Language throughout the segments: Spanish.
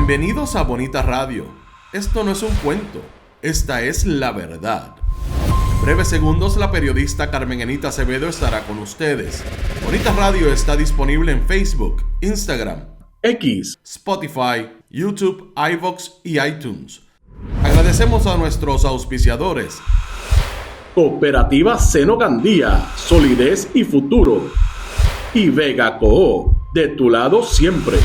Bienvenidos a Bonita Radio. Esto no es un cuento, esta es la verdad. En breves segundos la periodista Carmen Enita Acevedo estará con ustedes. Bonita Radio está disponible en Facebook, Instagram, X, Spotify, YouTube, iVoox y iTunes. Agradecemos a nuestros auspiciadores. Cooperativa Seno Gandía, solidez y futuro. Y Vega Coop, de tu lado siempre.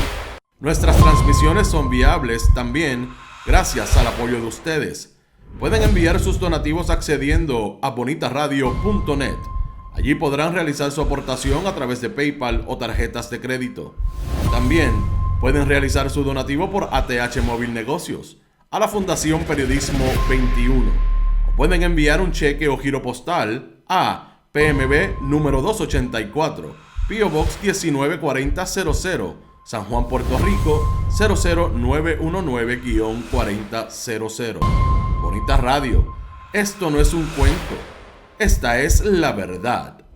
Nuestras transmisiones son viables también gracias al apoyo de ustedes. Pueden enviar sus donativos accediendo a bonitaradio.net. Allí podrán realizar su aportación a través de PayPal o tarjetas de crédito. También pueden realizar su donativo por ATH Móvil Negocios a la Fundación Periodismo 21. O pueden enviar un cheque o giro postal a PMB número 284, P.O. Box 194000, San Juan, Puerto Rico 00919-4000. Bonita Radio, esto no es un cuento, esta es la verdad.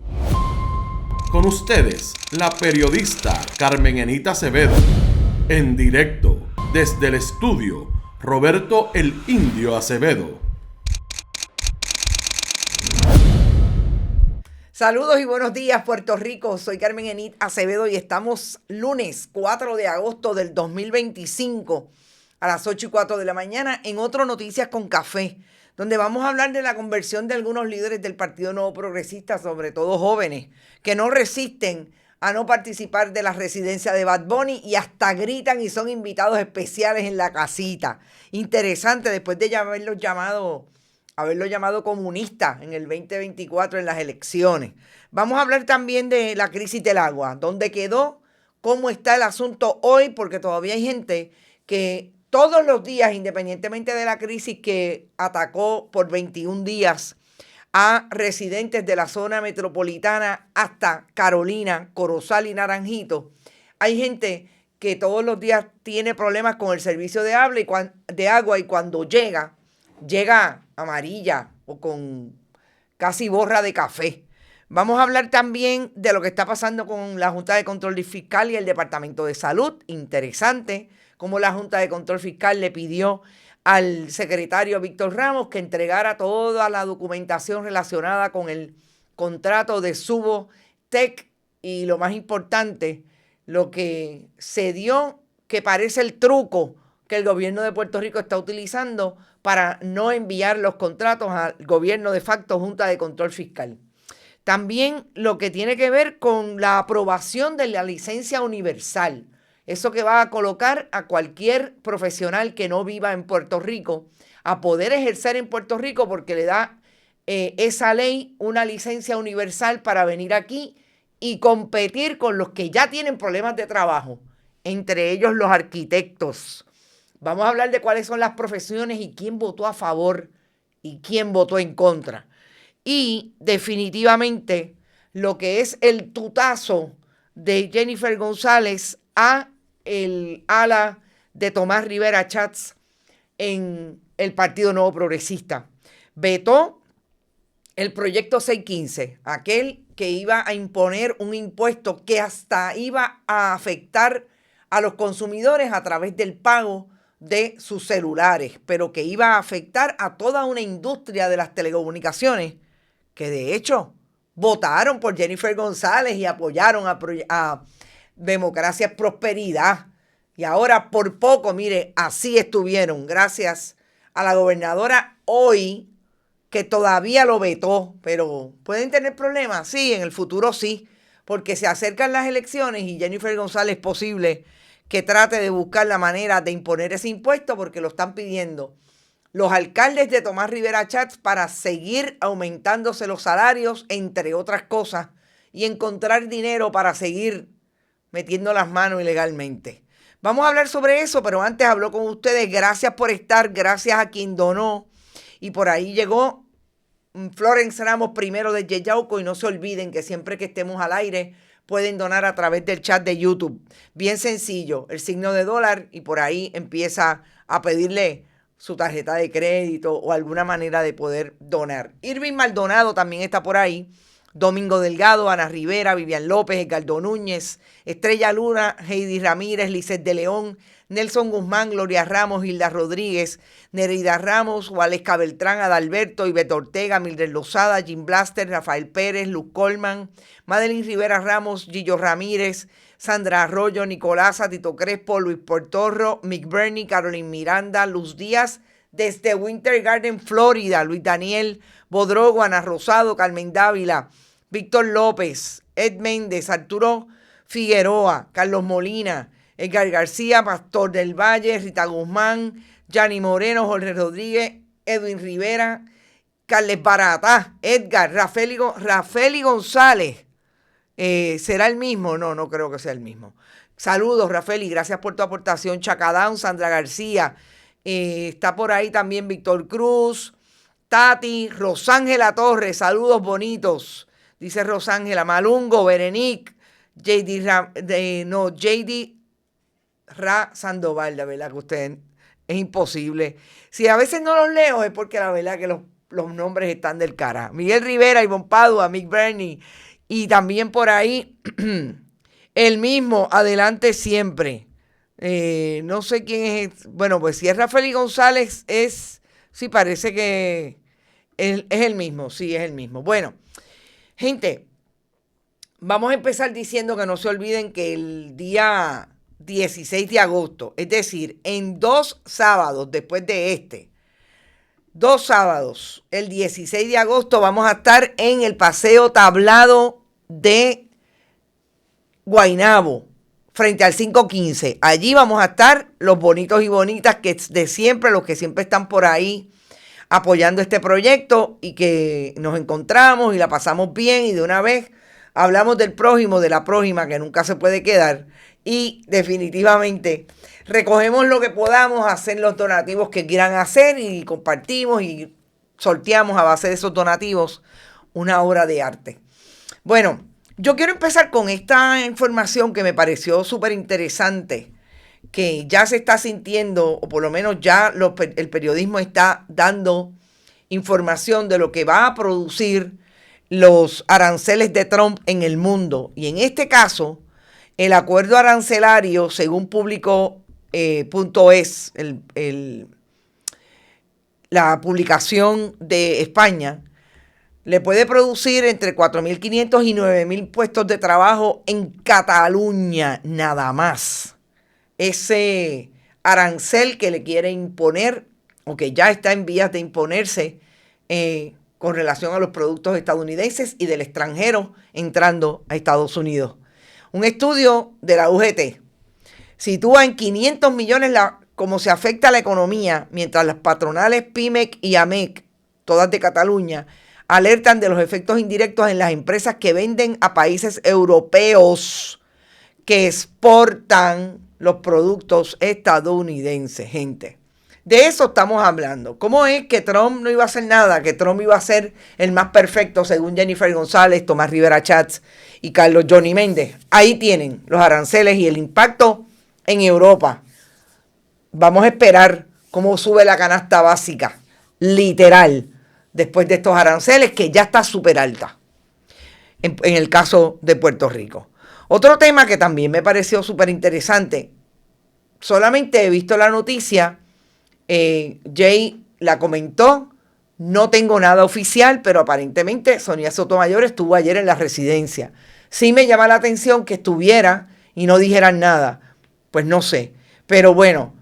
Con ustedes, la periodista Carmen Enita Acevedo, en directo desde el estudio Roberto el Indio Acevedo. Saludos y buenos días, Puerto Rico. Soy Carmen Enit Acevedo y estamos lunes 4 de agosto del 2025 a las 8:04 de la mañana en otro Noticias con Café, donde vamos a hablar de la conversión de algunos líderes del Partido Nuevo Progresista, sobre todo jóvenes, que no resisten a no participar de la residencia de Bad Bunny y hasta gritan y son invitados especiales en la casita. Interesante, después de haberlo llamado comunista en el 2024 en las elecciones. Vamos a hablar también de la crisis del agua, dónde quedó, cómo está el asunto hoy, porque todavía hay gente que todos los días, independientemente de la crisis que atacó por 21 días a residentes de la zona metropolitana hasta Carolina, Corozal y Naranjito, hay gente que todos los días tiene problemas con el servicio de agua y cuando llega amarilla o con casi borra de café. Vamos a hablar también de lo que está pasando con la Junta de Control Fiscal y el Departamento de Salud. Interesante cómo la Junta de Control Fiscal le pidió al secretario Víctor Ramos que entregara toda la documentación relacionada con el contrato de Subotec y lo más importante, lo que se dio, que parece el truco que el gobierno de Puerto Rico está utilizando para no enviar los contratos al gobierno de facto Junta de Control Fiscal. También lo que tiene que ver con la aprobación de la licencia universal. Eso que va a colocar a cualquier profesional que no viva en Puerto Rico a poder ejercer en Puerto Rico porque le da esa ley una licencia universal para venir aquí y competir con los que ya tienen problemas de trabajo, entre ellos los arquitectos. Vamos a hablar de cuáles son las profesiones y quién votó a favor y quién votó en contra. Y definitivamente lo que es el tutazo de Jennifer González a el ala de Tomás Rivera Chats en el Partido Nuevo Progresista. Vetó el proyecto 615, aquel que iba a imponer un impuesto que hasta iba a afectar a los consumidores a través del pago de sus celulares, pero que iba a afectar a toda una industria de las telecomunicaciones que de hecho votaron por Jennifer González y apoyaron a Democracia Prosperidad. Y ahora por poco, mire, así estuvieron, gracias a la gobernadora hoy, que todavía lo vetó, pero ¿pueden tener problemas? Sí, en el futuro sí, porque se acercan las elecciones y Jennifer González es posible que trate de buscar la manera de imponer ese impuesto porque lo están pidiendo los alcaldes de Tomás Rivera Chats para seguir aumentándose los salarios, entre otras cosas, y encontrar dinero para seguir metiendo las manos ilegalmente. Vamos a hablar sobre eso, pero antes hablo con ustedes. Gracias por estar, gracias a quien donó. Y por ahí llegó Florence Ramos primero de Yeyauco, y no se olviden que siempre que estemos al aire pueden donar a través del chat de YouTube. Bien sencillo, el signo de dólar y por ahí empieza a pedirle su tarjeta de crédito o alguna manera de poder donar. Irving Maldonado también está por ahí. Domingo Delgado, Ana Rivera, Vivian López, Edgardo Núñez, Estrella Luna, Heidi Ramírez, Lisset de León, Nelson Guzmán, Gloria Ramos, Hilda Rodríguez, Nereida Ramos, Waleska Beltrán, Adalberto, Ivette Ortega, Mildred Lozada, Jim Blaster, Rafael Pérez, Luz Colman, Madeline Rivera Ramos, Gillo Ramírez, Sandra Arroyo, Nicolasa, Tito Crespo, Luis Portorro, Mick Bernie, Carolyn Miranda, Luz Díaz, desde Winter Garden, Florida, Luis Daniel Bodrogo, Ana Rosado, Carmen Dávila, Víctor López, Ed Méndez, Arturo Figueroa, Carlos Molina, Edgar García, Pastor del Valle, Rita Guzmán, Yanni Moreno, Jorge Rodríguez, Edwin Rivera, Carles Baratá, Edgar, Rafael González. ¿Será el mismo? No, no creo que sea el mismo. Saludos, Rafael, y gracias por tu aportación. Chacadán, Sandra García. Está por ahí también Víctor Cruz, Tati, Rosángela Torres. Saludos bonitos. Dice Rosángela. Malungo, Berenic, JD Ra Sandoval. La verdad que usted es imposible. Si a veces no los leo es porque la verdad que los nombres están del cara. Miguel Rivera, Ivonne Padua, Mick Bernie. Y también por ahí, el mismo, adelante siempre. No sé quién es. Bueno, pues si es Rafael González, sí, parece que es el mismo. Sí, es el mismo. Bueno, gente, vamos a empezar diciendo que no se olviden que el día 16 de agosto, es decir, en 2 sábados después de 2 sábados, el 16 de agosto vamos a estar en el Paseo Tablado de Guaynabo, frente al 515. Allí vamos a estar los bonitos y bonitas que de siempre, los que siempre están por ahí apoyando este proyecto y que nos encontramos y la pasamos bien y de una vez hablamos del prójimo, de la prójima que nunca se puede quedar y definitivamente recogemos lo que podamos, hacer los donativos que quieran hacer y compartimos y sorteamos a base de esos donativos una obra de arte. Bueno, yo quiero empezar con esta información que me pareció súper interesante, que ya se está sintiendo, o por lo menos ya el periodismo está dando información de lo que va a producir los aranceles de Trump en el mundo. Y en este caso, el acuerdo arancelario, según publicó .es, la publicación de España, le puede producir entre 4.500 y 9.000 puestos de trabajo en Cataluña, nada más. Ese arancel que le quiere imponer, o que ya está en vías de imponerse, con relación a los productos estadounidenses y del extranjero entrando a Estados Unidos. Un estudio de la UGT sitúa en 500 millones cómo se afecta a la economía, mientras las patronales PIMEC y AMEC, todas de Cataluña, alertan de los efectos indirectos en las empresas que venden a países europeos que exportan los productos estadounidenses, gente. De eso estamos hablando. ¿Cómo es que Trump no iba a hacer nada? Que Trump iba a ser el más perfecto, según Jennifer González, Tomás Rivera Chats y Carlos Johnny Méndez. Ahí tienen los aranceles y el impacto en Europa. Vamos a esperar cómo sube la canasta básica, literal, después de estos aranceles, que ya está súper alta, en el caso de Puerto Rico. Otro tema que también me pareció súper interesante, solamente he visto la noticia, Jay la comentó, no tengo nada oficial, pero aparentemente Sonia Sotomayor estuvo ayer en la residencia. Sí me llama la atención que estuviera y no dijeran nada, pues no sé, pero bueno,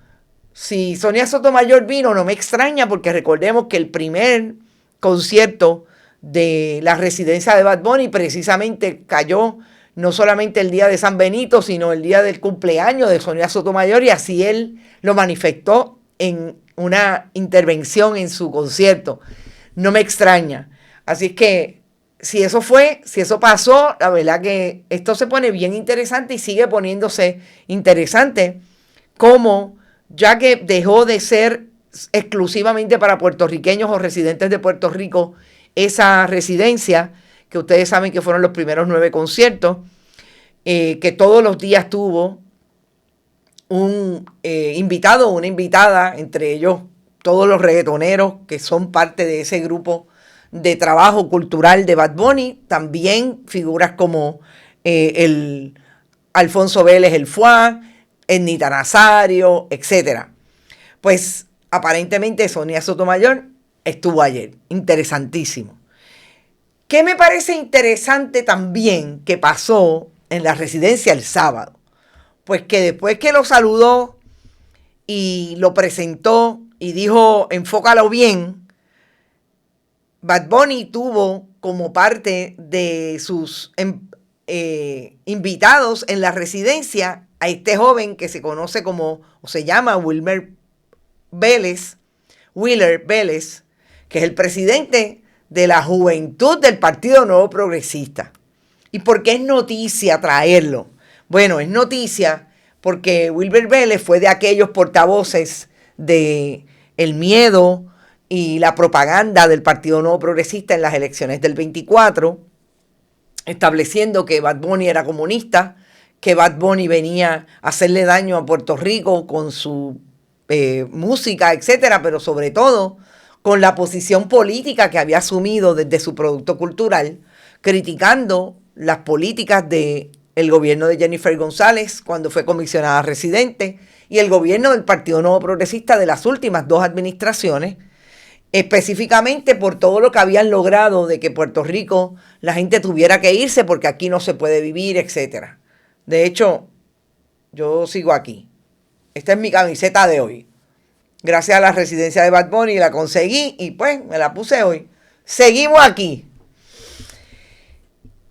si Sonia Sotomayor vino no me extraña, porque recordemos que el primer concierto de la residencia de Bad Bunny precisamente cayó no solamente el día de San Benito, sino el día del cumpleaños de Sonia Sotomayor, y así él lo manifestó en una intervención en su concierto. No me extraña. Así es que si eso pasó, la verdad que esto se pone bien interesante y sigue poniéndose interesante, como ya que dejó de ser exclusivamente para puertorriqueños o residentes de Puerto Rico esa residencia, que ustedes saben que fueron los primeros 9 conciertos, que todos los días tuvo un invitado o una invitada, entre ellos todos los reggaetoneros que son parte de ese grupo de trabajo cultural de Bad Bunny, también figuras como el Alfonso Vélez el Fuá, Ernita Nazario, etc. Pues aparentemente Sonia Sotomayor estuvo ayer. Interesantísimo. ¿Qué me parece interesante también que pasó en la residencia el sábado? Pues que después que lo saludó y lo presentó y dijo, enfócalo bien, Bad Bunny tuvo como parte de sus invitados en la residencia a este joven que se conoce como, o se llama Willer Vélez, que es el presidente de la juventud del Partido Nuevo Progresista. ¿Y por qué es noticia traerlo? Bueno, es noticia porque Willer Vélez fue de aquellos portavoces de el miedo y la propaganda del Partido Nuevo Progresista en las elecciones del 24, estableciendo que Bad Bunny era comunista, que Bad Bunny venía a hacerle daño a Puerto Rico con su música, etcétera, pero sobre todo con la posición política que había asumido desde su producto cultural, criticando las políticas del gobierno de Jennifer González cuando fue comisionada residente y el gobierno del Partido Nuevo Progresista de las últimas dos administraciones, específicamente por todo lo que habían logrado de que Puerto Rico la gente tuviera que irse porque aquí no se puede vivir, etcétera. De hecho, yo sigo aquí. Esta es mi camiseta de hoy. Gracias a la residencia de Bad Bunny la conseguí y pues me la puse hoy. Seguimos aquí.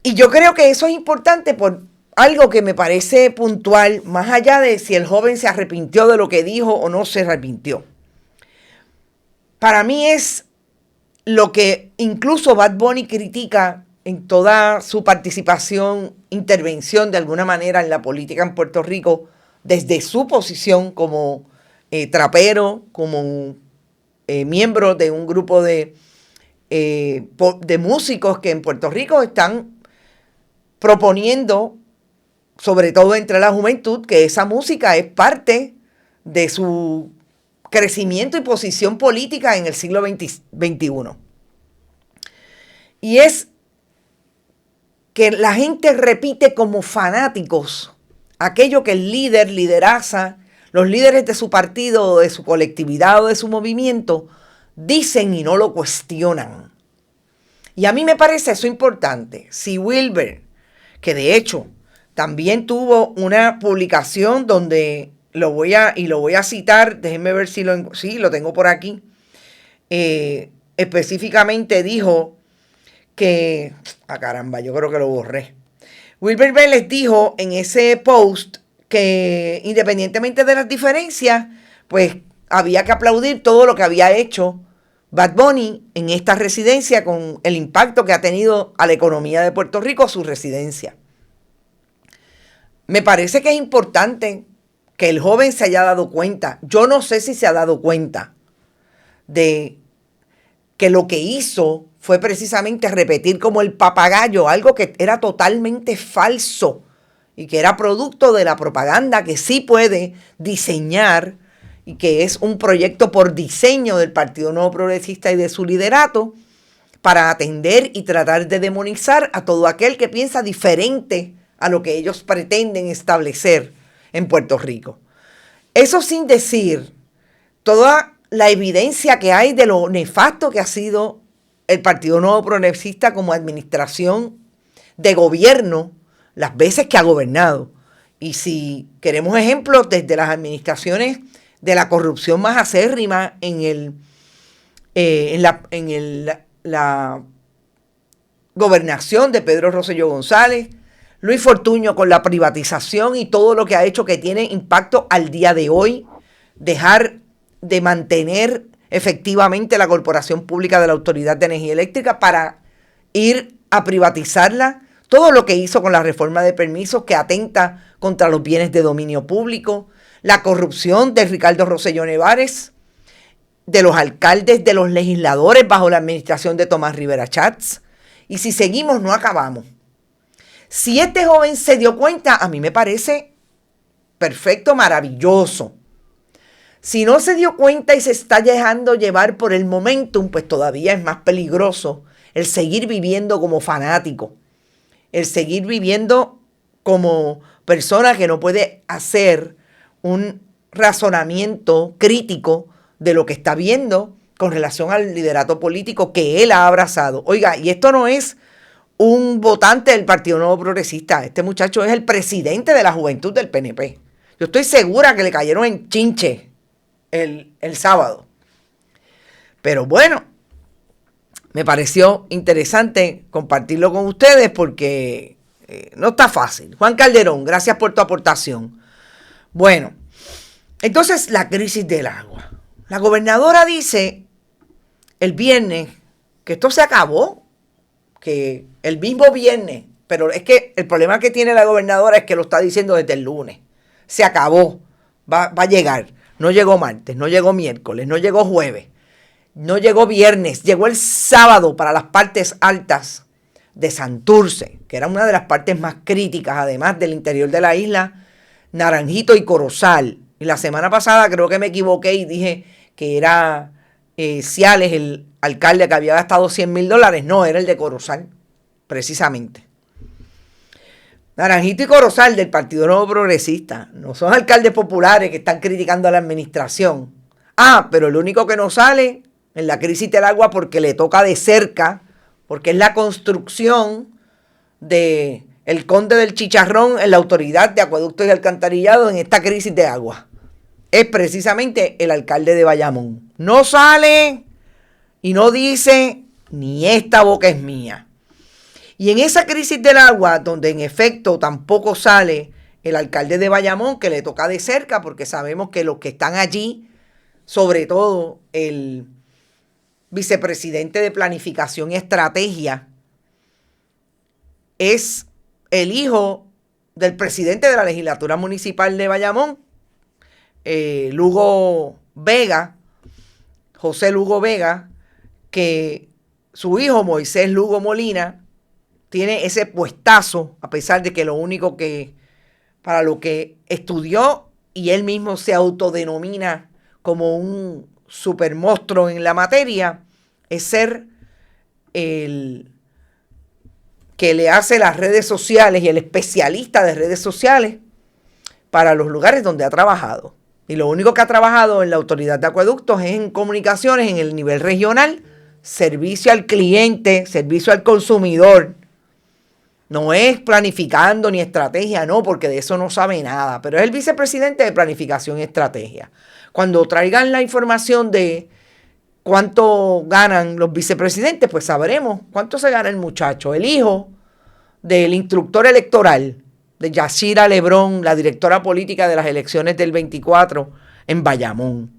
Y yo creo que eso es importante por algo que me parece puntual, más allá de si el joven se arrepintió de lo que dijo o no se arrepintió. Para mí es lo que incluso Bad Bunny critica en toda su participación, intervención de alguna manera en la política en Puerto Rico, desde su posición como trapero, como miembro de un grupo de músicos que en Puerto Rico están proponiendo, sobre todo entre la juventud, que esa música es parte de su crecimiento y posición política en el siglo XXI. Y es que la gente repite como fanáticos aquello que el líder, lideraza, los líderes de su partido, de su colectividad o de su movimiento dicen y no lo cuestionan. Y a mí me parece eso importante. Si Wilber, que de hecho también tuvo una publicación donde lo voy a citar, déjenme ver si lo tengo por aquí, específicamente dijo que, caramba, yo creo que lo borré. Wilber Vélez dijo en ese post que independientemente de las diferencias, pues había que aplaudir todo lo que había hecho Bad Bunny en esta residencia con el impacto que ha tenido a la economía de Puerto Rico su residencia. Me parece que es importante que el joven se haya dado cuenta. Yo no sé si se ha dado cuenta de que lo que hizo fue precisamente repetir como el papagayo algo que era totalmente falso y que era producto de la propaganda que sí puede diseñar y que es un proyecto por diseño del Partido Nuevo Progresista y de su liderato para atender y tratar de demonizar a todo aquel que piensa diferente a lo que ellos pretenden establecer en Puerto Rico. Eso sin decir toda la evidencia que hay de lo nefasto que ha sido el Partido Nuevo Progresista como administración de gobierno las veces que ha gobernado. Y si queremos ejemplos desde las administraciones de la corrupción más acérrima en la gobernación de Pedro Rosselló González, Luis Fortuño con la privatización y todo lo que ha hecho que tiene impacto al día de hoy, dejar de mantener efectivamente la Corporación Pública de la Autoridad de Energía Eléctrica para ir a privatizarla, todo lo que hizo con la reforma de permisos que atenta contra los bienes de dominio público, la corrupción de Ricardo Rosselló Nevares, de los alcaldes, de los legisladores bajo la administración de Tomás Rivera Chats, y si seguimos no acabamos. Si este joven se dio cuenta, a mí me parece perfecto, maravilloso. Si no se dio cuenta y se está dejando llevar por el momentum, pues todavía es más peligroso el seguir viviendo como fanático, el seguir viviendo como persona que no puede hacer un razonamiento crítico de lo que está viendo con relación al liderato político que él ha abrazado. Oiga, y esto no es un votante del Partido Nuevo Progresista, este muchacho es el presidente de la juventud del PNP. Yo estoy segura que le cayeron en chinche el sábado. Pero bueno, me pareció interesante compartirlo con ustedes porque no está fácil. Juan Calderón, gracias por tu aportación. Bueno, entonces la crisis del agua. La gobernadora dice el viernes que esto se acabó, que el mismo viernes, pero es que el problema que tiene la gobernadora es que lo está diciendo desde el lunes. Se acabó, va a llegar. No llegó martes, no llegó miércoles, no llegó jueves, no llegó viernes, llegó el sábado para las partes altas de Santurce, que era una de las partes más críticas, además del interior de la isla, Naranjito y Corozal. Y la semana pasada creo que me equivoqué y dije que era Ciales, el alcalde que había gastado $100,000. No, era el de Corozal, precisamente. Naranjito y Corozal del Partido Nuevo Progresista. No son alcaldes populares que están criticando a la administración. Pero el único que no sale en la crisis del agua porque le toca de cerca, porque es la construcción de el Conde del Chicharrón en la Autoridad de Acueductos y Alcantarillado en esta crisis de agua. Es precisamente el alcalde de Bayamón. No sale y no dice, ni esta boca es mía. Y en esa crisis del agua, donde en efecto tampoco sale el alcalde de Bayamón, que le toca de cerca, porque sabemos que los que están allí, sobre todo el vicepresidente de Planificación y Estrategia, es el hijo del presidente de la legislatura municipal de Bayamón, Lugo Vega, José Lugo Vega, que su hijo Moisés Lugo Molina tiene ese puestazo, a pesar de que lo único que, para lo que estudió y él mismo se autodenomina como un supermonstruo en la materia, es ser el que le hace las redes sociales y el especialista de redes sociales para los lugares donde ha trabajado. Y lo único que ha trabajado en la Autoridad de Acueductos es en comunicaciones en el nivel regional, servicio al cliente, servicio al consumidor. No es planificando ni estrategia, no, porque de eso no sabe nada. Pero es el vicepresidente de Planificación y Estrategia. Cuando traigan la información de cuánto ganan los vicepresidentes, pues sabremos cuánto se gana el muchacho, el hijo del instructor electoral de Yashira Lebrón, la directora política de las elecciones del 24 en Bayamón.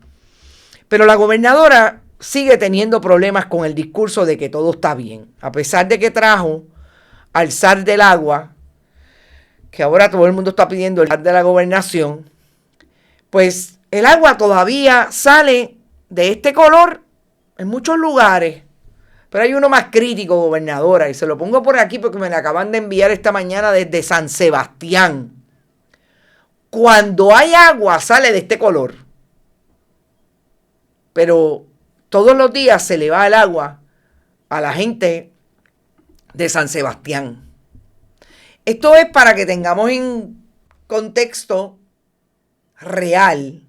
Pero la gobernadora sigue teniendo problemas con el discurso de que todo está bien, a pesar de que trajo al zar del agua, que ahora todo el mundo está pidiendo el zar de la gobernación. Pues el agua todavía sale de este color en muchos lugares, pero hay uno más crítico, gobernadora, y se lo pongo por aquí porque me lo acaban de enviar esta mañana desde San Sebastián. Cuando hay agua sale de este color, pero todos los días se le va el agua a la gente de San Sebastián. Esto es para que tengamos en contexto real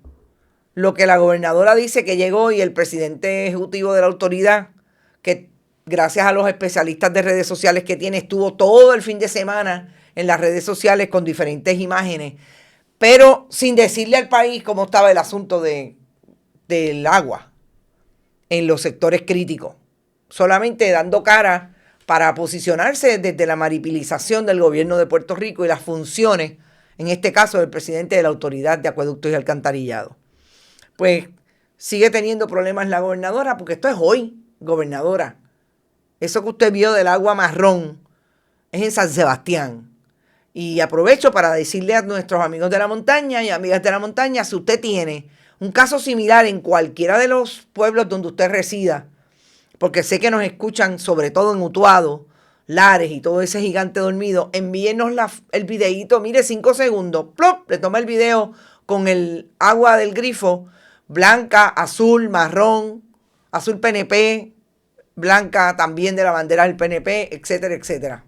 lo que la gobernadora dice que llegó y el presidente ejecutivo de la autoridad, que gracias a los especialistas de redes sociales que tiene, estuvo todo el fin de semana en las redes sociales con diferentes imágenes, pero sin decirle al país cómo estaba el asunto del agua en los sectores críticos, solamente dando cara para posicionarse desde la maripilización del gobierno de Puerto Rico y las funciones, en este caso del presidente de la Autoridad de Acueductos y Alcantarillado. Pues sigue teniendo problemas la gobernadora, porque esto es hoy, gobernadora. Eso que usted vio del agua marrón es en San Sebastián. Y aprovecho para decirle a nuestros amigos de la montaña y amigas de la montaña, si usted tiene un caso similar en cualquiera de los pueblos donde usted resida, porque sé que nos escuchan sobre todo en Utuado, Lares y todo ese gigante dormido, envíenos el videíto, mire, 5 segundos, ¡plop! Le toma el video con el agua del grifo, blanca, azul, marrón, azul PNP, blanca también de la bandera del PNP, etcétera, etcétera.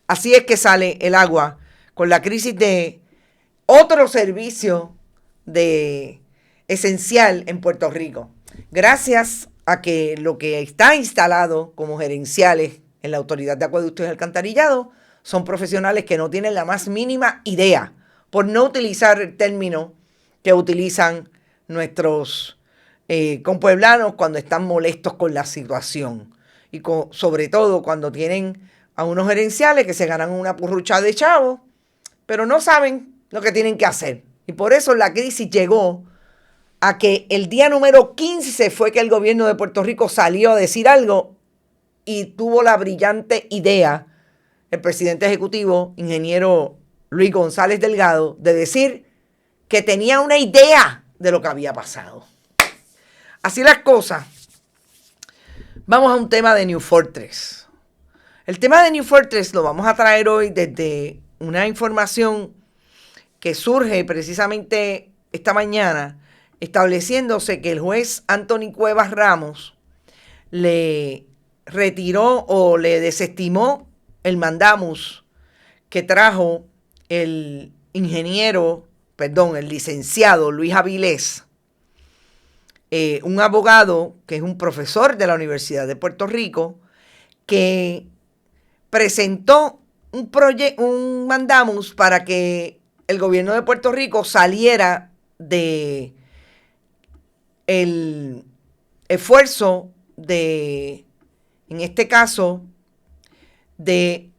Así es que sale el agua con la crisis de otro servicio esencial en Puerto Rico. Gracias a que lo que está instalado como gerenciales en la Autoridad de Acueductos y Alcantarillado son profesionales que no tienen la más mínima idea, por no utilizar el término que utilizan nuestros compueblanos cuando están molestos con la situación. Y sobre todo cuando tienen a unos gerenciales que se ganan una purrucha de chavos, pero no saben lo que tienen que hacer. Y por eso la crisis llegó a que el día número 15 fue que el gobierno de Puerto Rico salió a decir algo y tuvo la brillante idea, el presidente ejecutivo, ingeniero Luis González Delgado, de decir que tenía una idea de lo que había pasado. Así las cosas. Vamos a un tema de New Fortress. El tema de New Fortress lo vamos a traer hoy desde una información que surge precisamente esta mañana, estableciéndose que el juez Anthony Cuevas Ramos le retiró o le desestimó el mandamus que trajo el licenciado Luis Avilés, un abogado que es un profesor de la Universidad de Puerto Rico, que presentó un mandamus para que el gobierno de Puerto Rico saliera de el esfuerzo de, en este caso, de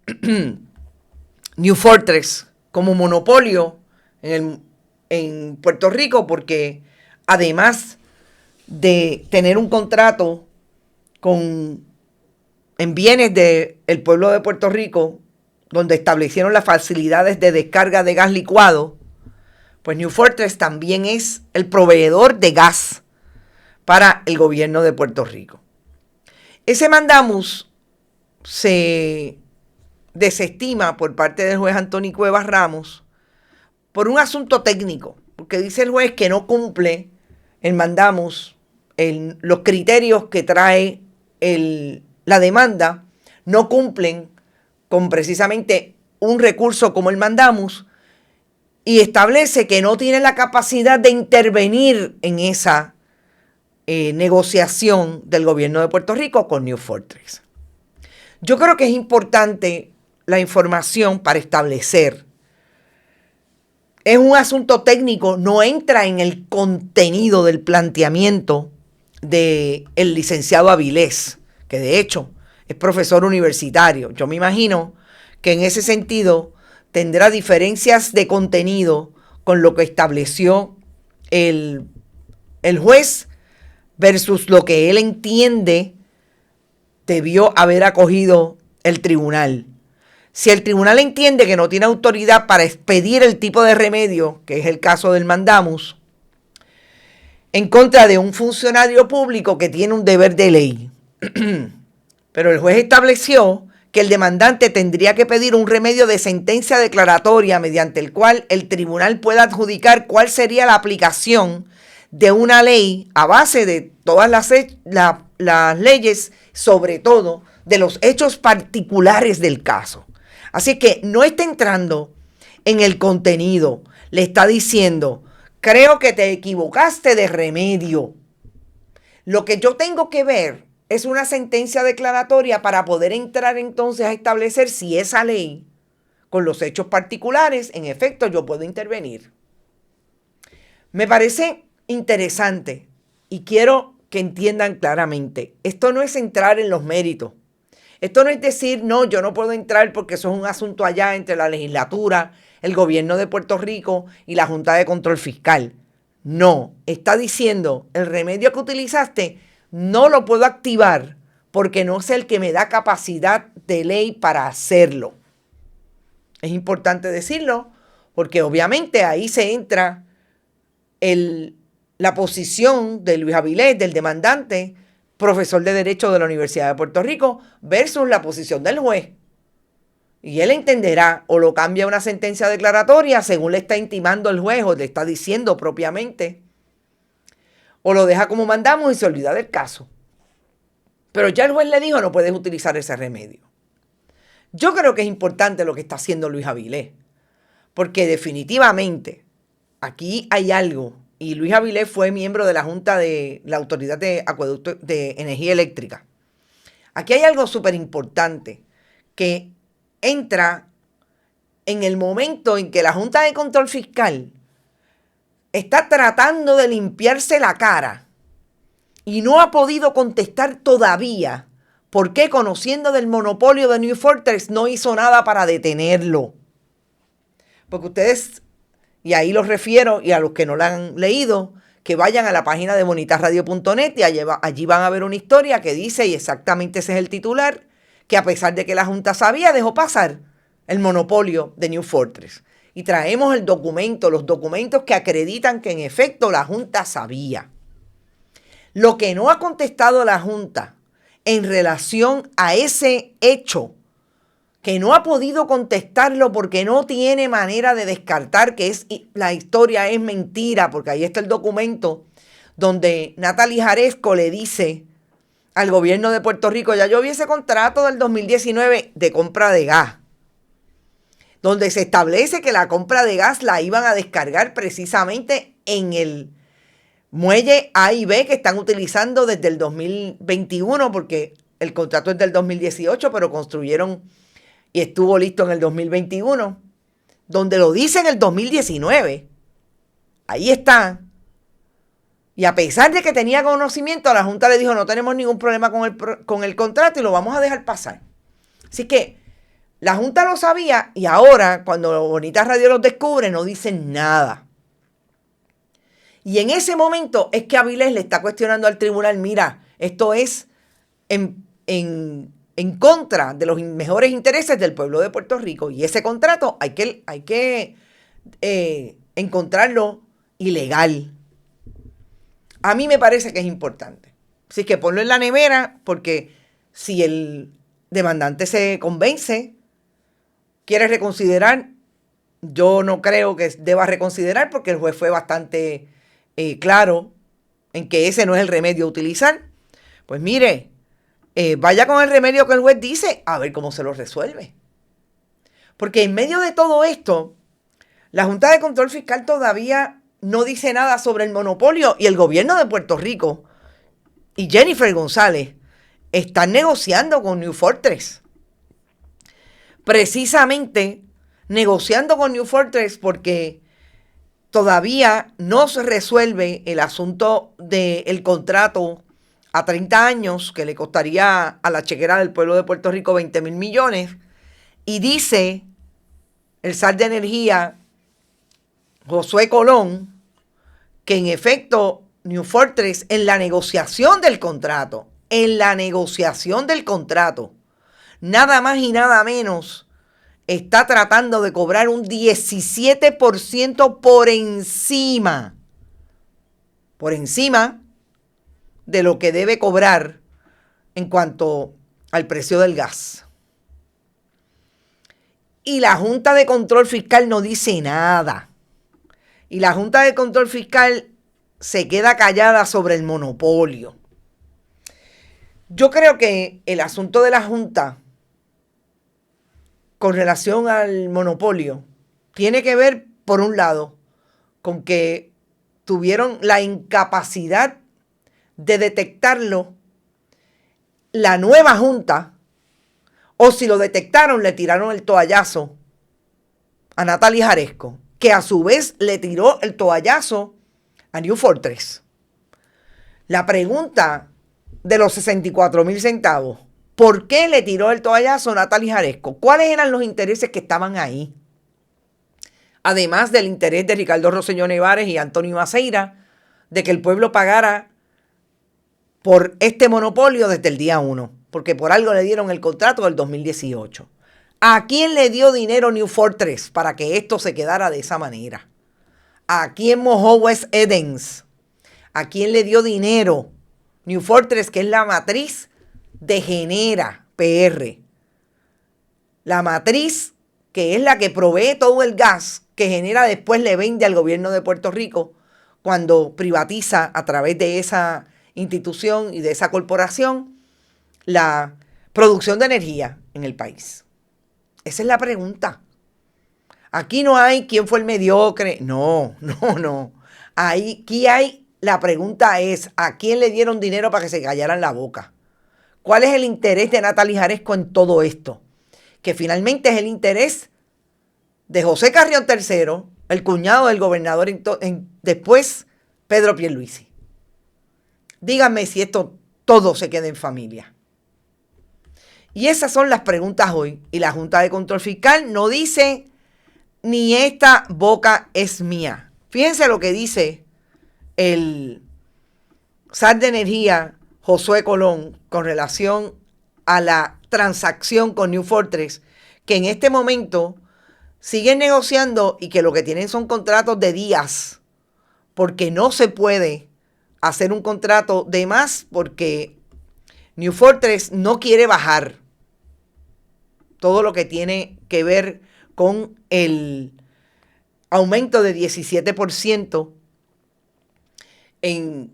New Fortress como monopolio en Puerto Rico, porque además de tener un contrato en bienes del pueblo de Puerto Rico, donde establecieron las facilidades de descarga de gas licuado, pues New Fortress también es el proveedor de gas para el gobierno de Puerto Rico. Ese mandamus se desestima por parte del juez Anthony Cuevas Ramos por un asunto técnico, porque dice el juez que no cumple el mandamus, los criterios que trae la demanda, no cumplen con precisamente un recurso como el mandamus, y establece que no tiene la capacidad de intervenir en esa negociación del gobierno de Puerto Rico con New Fortress. Yo creo que es importante la información para establecer. Es un asunto técnico, no entra en el contenido del planteamiento del licenciado Avilés, que de hecho es profesor universitario. Yo me imagino que en ese sentido tendrá diferencias de contenido con lo que estableció el juez versus lo que él entiende debió haber acogido el tribunal. Si el tribunal entiende que no tiene autoridad para expedir el tipo de remedio, que es el caso del mandamus, en contra de un funcionario público que tiene un deber de ley, pero el juez estableció que el demandante tendría que pedir un remedio de sentencia declaratoria mediante el cual el tribunal pueda adjudicar cuál sería la aplicación de una ley a base de todas las leyes, sobre todo de los hechos particulares del caso. Así que no está entrando en el contenido, le está diciendo, creo que te equivocaste de remedio. Lo que yo tengo que ver es una sentencia declaratoria para poder entrar entonces a establecer si esa ley, con los hechos particulares, en efecto yo puedo intervenir. Me parece interesante y quiero que entiendan claramente, esto no es entrar en los méritos. Esto no es decir, no, yo no puedo entrar porque eso es un asunto allá entre la legislatura, el gobierno de Puerto Rico y la Junta de Control Fiscal. No, está diciendo, el remedio que utilizaste no lo puedo activar porque no es el que me da capacidad de ley para hacerlo. Es importante decirlo porque obviamente ahí se entra la posición de Luis Avilés, del demandante, profesor de Derecho de la Universidad de Puerto Rico, versus la posición del juez. Y él entenderá o lo cambia a una sentencia declaratoria según le está intimando el juez o le está diciendo propiamente, o lo deja como mandamos y se olvida del caso. Pero ya el juez le dijo, no puedes utilizar ese remedio. Yo creo que es importante lo que está haciendo Luis Avilés, porque definitivamente aquí hay algo, y Luis Avilés fue miembro de la Junta de la Autoridad de Acueducto de Energía Eléctrica. Aquí hay algo súper importante que entra en el momento en que la Junta de Control Fiscal está tratando de limpiarse la cara y no ha podido contestar todavía por qué, conociendo del monopolio de New Fortress, no hizo nada para detenerlo. Porque ustedes, y ahí los refiero, y a los que no la han leído, que vayan a la página de bonitasradio.net y allí van a ver una historia que dice, y exactamente ese es el titular, que a pesar de que la Junta sabía, dejó pasar el monopolio de New Fortress. Y traemos el documento, los documentos que acreditan que en efecto la Junta sabía. Lo que no ha contestado la Junta en relación a ese hecho, que no ha podido contestarlo porque no tiene manera de descartar que la historia es mentira, porque ahí está el documento donde Natalie Jaresco le dice al gobierno de Puerto Rico, ya yo vi ese contrato del 2019 de compra de gas, donde se establece que la compra de gas la iban a descargar precisamente en el muelle A y B que están utilizando desde el 2021, porque el contrato es del 2018, pero construyeron y estuvo listo en el 2021, donde lo dice en el 2019. Ahí está. Y a pesar de que tenía conocimiento, la Junta le dijo, no tenemos ningún problema con el contrato y lo vamos a dejar pasar. Así que la Junta lo sabía y ahora, cuando Bonitas Radio los descubre, no dicen nada. Y en ese momento es que Avilés le está cuestionando al tribunal, mira, esto es en contra de los mejores intereses del pueblo de Puerto Rico. Y ese contrato hay que encontrarlo ilegal. A mí me parece que es importante. Así que ponlo en la nevera, porque si el demandante se convence, quiere reconsiderar, yo no creo que deba reconsiderar, porque el juez fue bastante claro en que ese no es el remedio a utilizar. Pues mire, vaya con el remedio que el juez dice, a ver cómo se lo resuelve. Porque en medio de todo esto, la Junta de Control Fiscal todavía no dice nada sobre el monopolio, y el gobierno de Puerto Rico y Jennifer González están negociando con New Fortress. Precisamente negociando con New Fortress porque todavía no se resuelve el asunto del contrato a 30 años que le costaría a la chequera del pueblo de Puerto Rico 20,000 millones. Y dice el zar de energía, Josué Colón, que en efecto New Fortress en la negociación del contrato, nada más y nada menos, está tratando de cobrar un 17% por encima de lo que debe cobrar en cuanto al precio del gas. Y la Junta de Control Fiscal no dice nada. Y la Junta de Control Fiscal se queda callada sobre el monopolio. Yo creo que el asunto de la Junta con relación al monopolio tiene que ver, por un lado, con que tuvieron la incapacidad de detectarlo la nueva Junta, o si lo detectaron, le tiraron el toallazo a Natalie Jaresco, que a su vez le tiró el toallazo a New Fortress. La pregunta de los 64,000 centavos, ¿por qué le tiró el toallazo a Natalie Jaresco? ¿Cuáles eran los intereses que estaban ahí? Además del interés de Ricardo Rosselló Nevares y Antonio Maceira de que el pueblo pagara por este monopolio desde el día 1, porque por algo le dieron el contrato del 2018. ¿A quién le dio dinero New Fortress para que esto se quedara de esa manera? ¿A quién mojó West Edens? ¿A quién le dio dinero New Fortress, que es la matriz de Genera PR? La matriz que es la que provee todo el gas que Genera después le vende al gobierno de Puerto Rico cuando privatiza a través de esa institución y de esa corporación la producción de energía en el país? Esa es la pregunta. Aquí no hay quién fue el mediocre. No. Aquí hay, la pregunta es, ¿a quién le dieron dinero para que se callaran la boca? ¿Cuál es el interés de Natalie Jaresco en todo esto? Que finalmente es el interés de José Carrión III, el cuñado del gobernador, después Pedro Pierluisi. Díganme si esto todo se queda en familia. Y esas son las preguntas hoy. Y la Junta de Control Fiscal no dice ni esta boca es mía. Fíjense lo que dice el SAR de Energía, Josué Colón, con relación a la transacción con New Fortress, que en este momento siguen negociando y que lo que tienen son contratos de días, porque no se puede hacer un contrato de más, porque New Fortress no quiere bajar todo lo que tiene que ver con el aumento de 17% en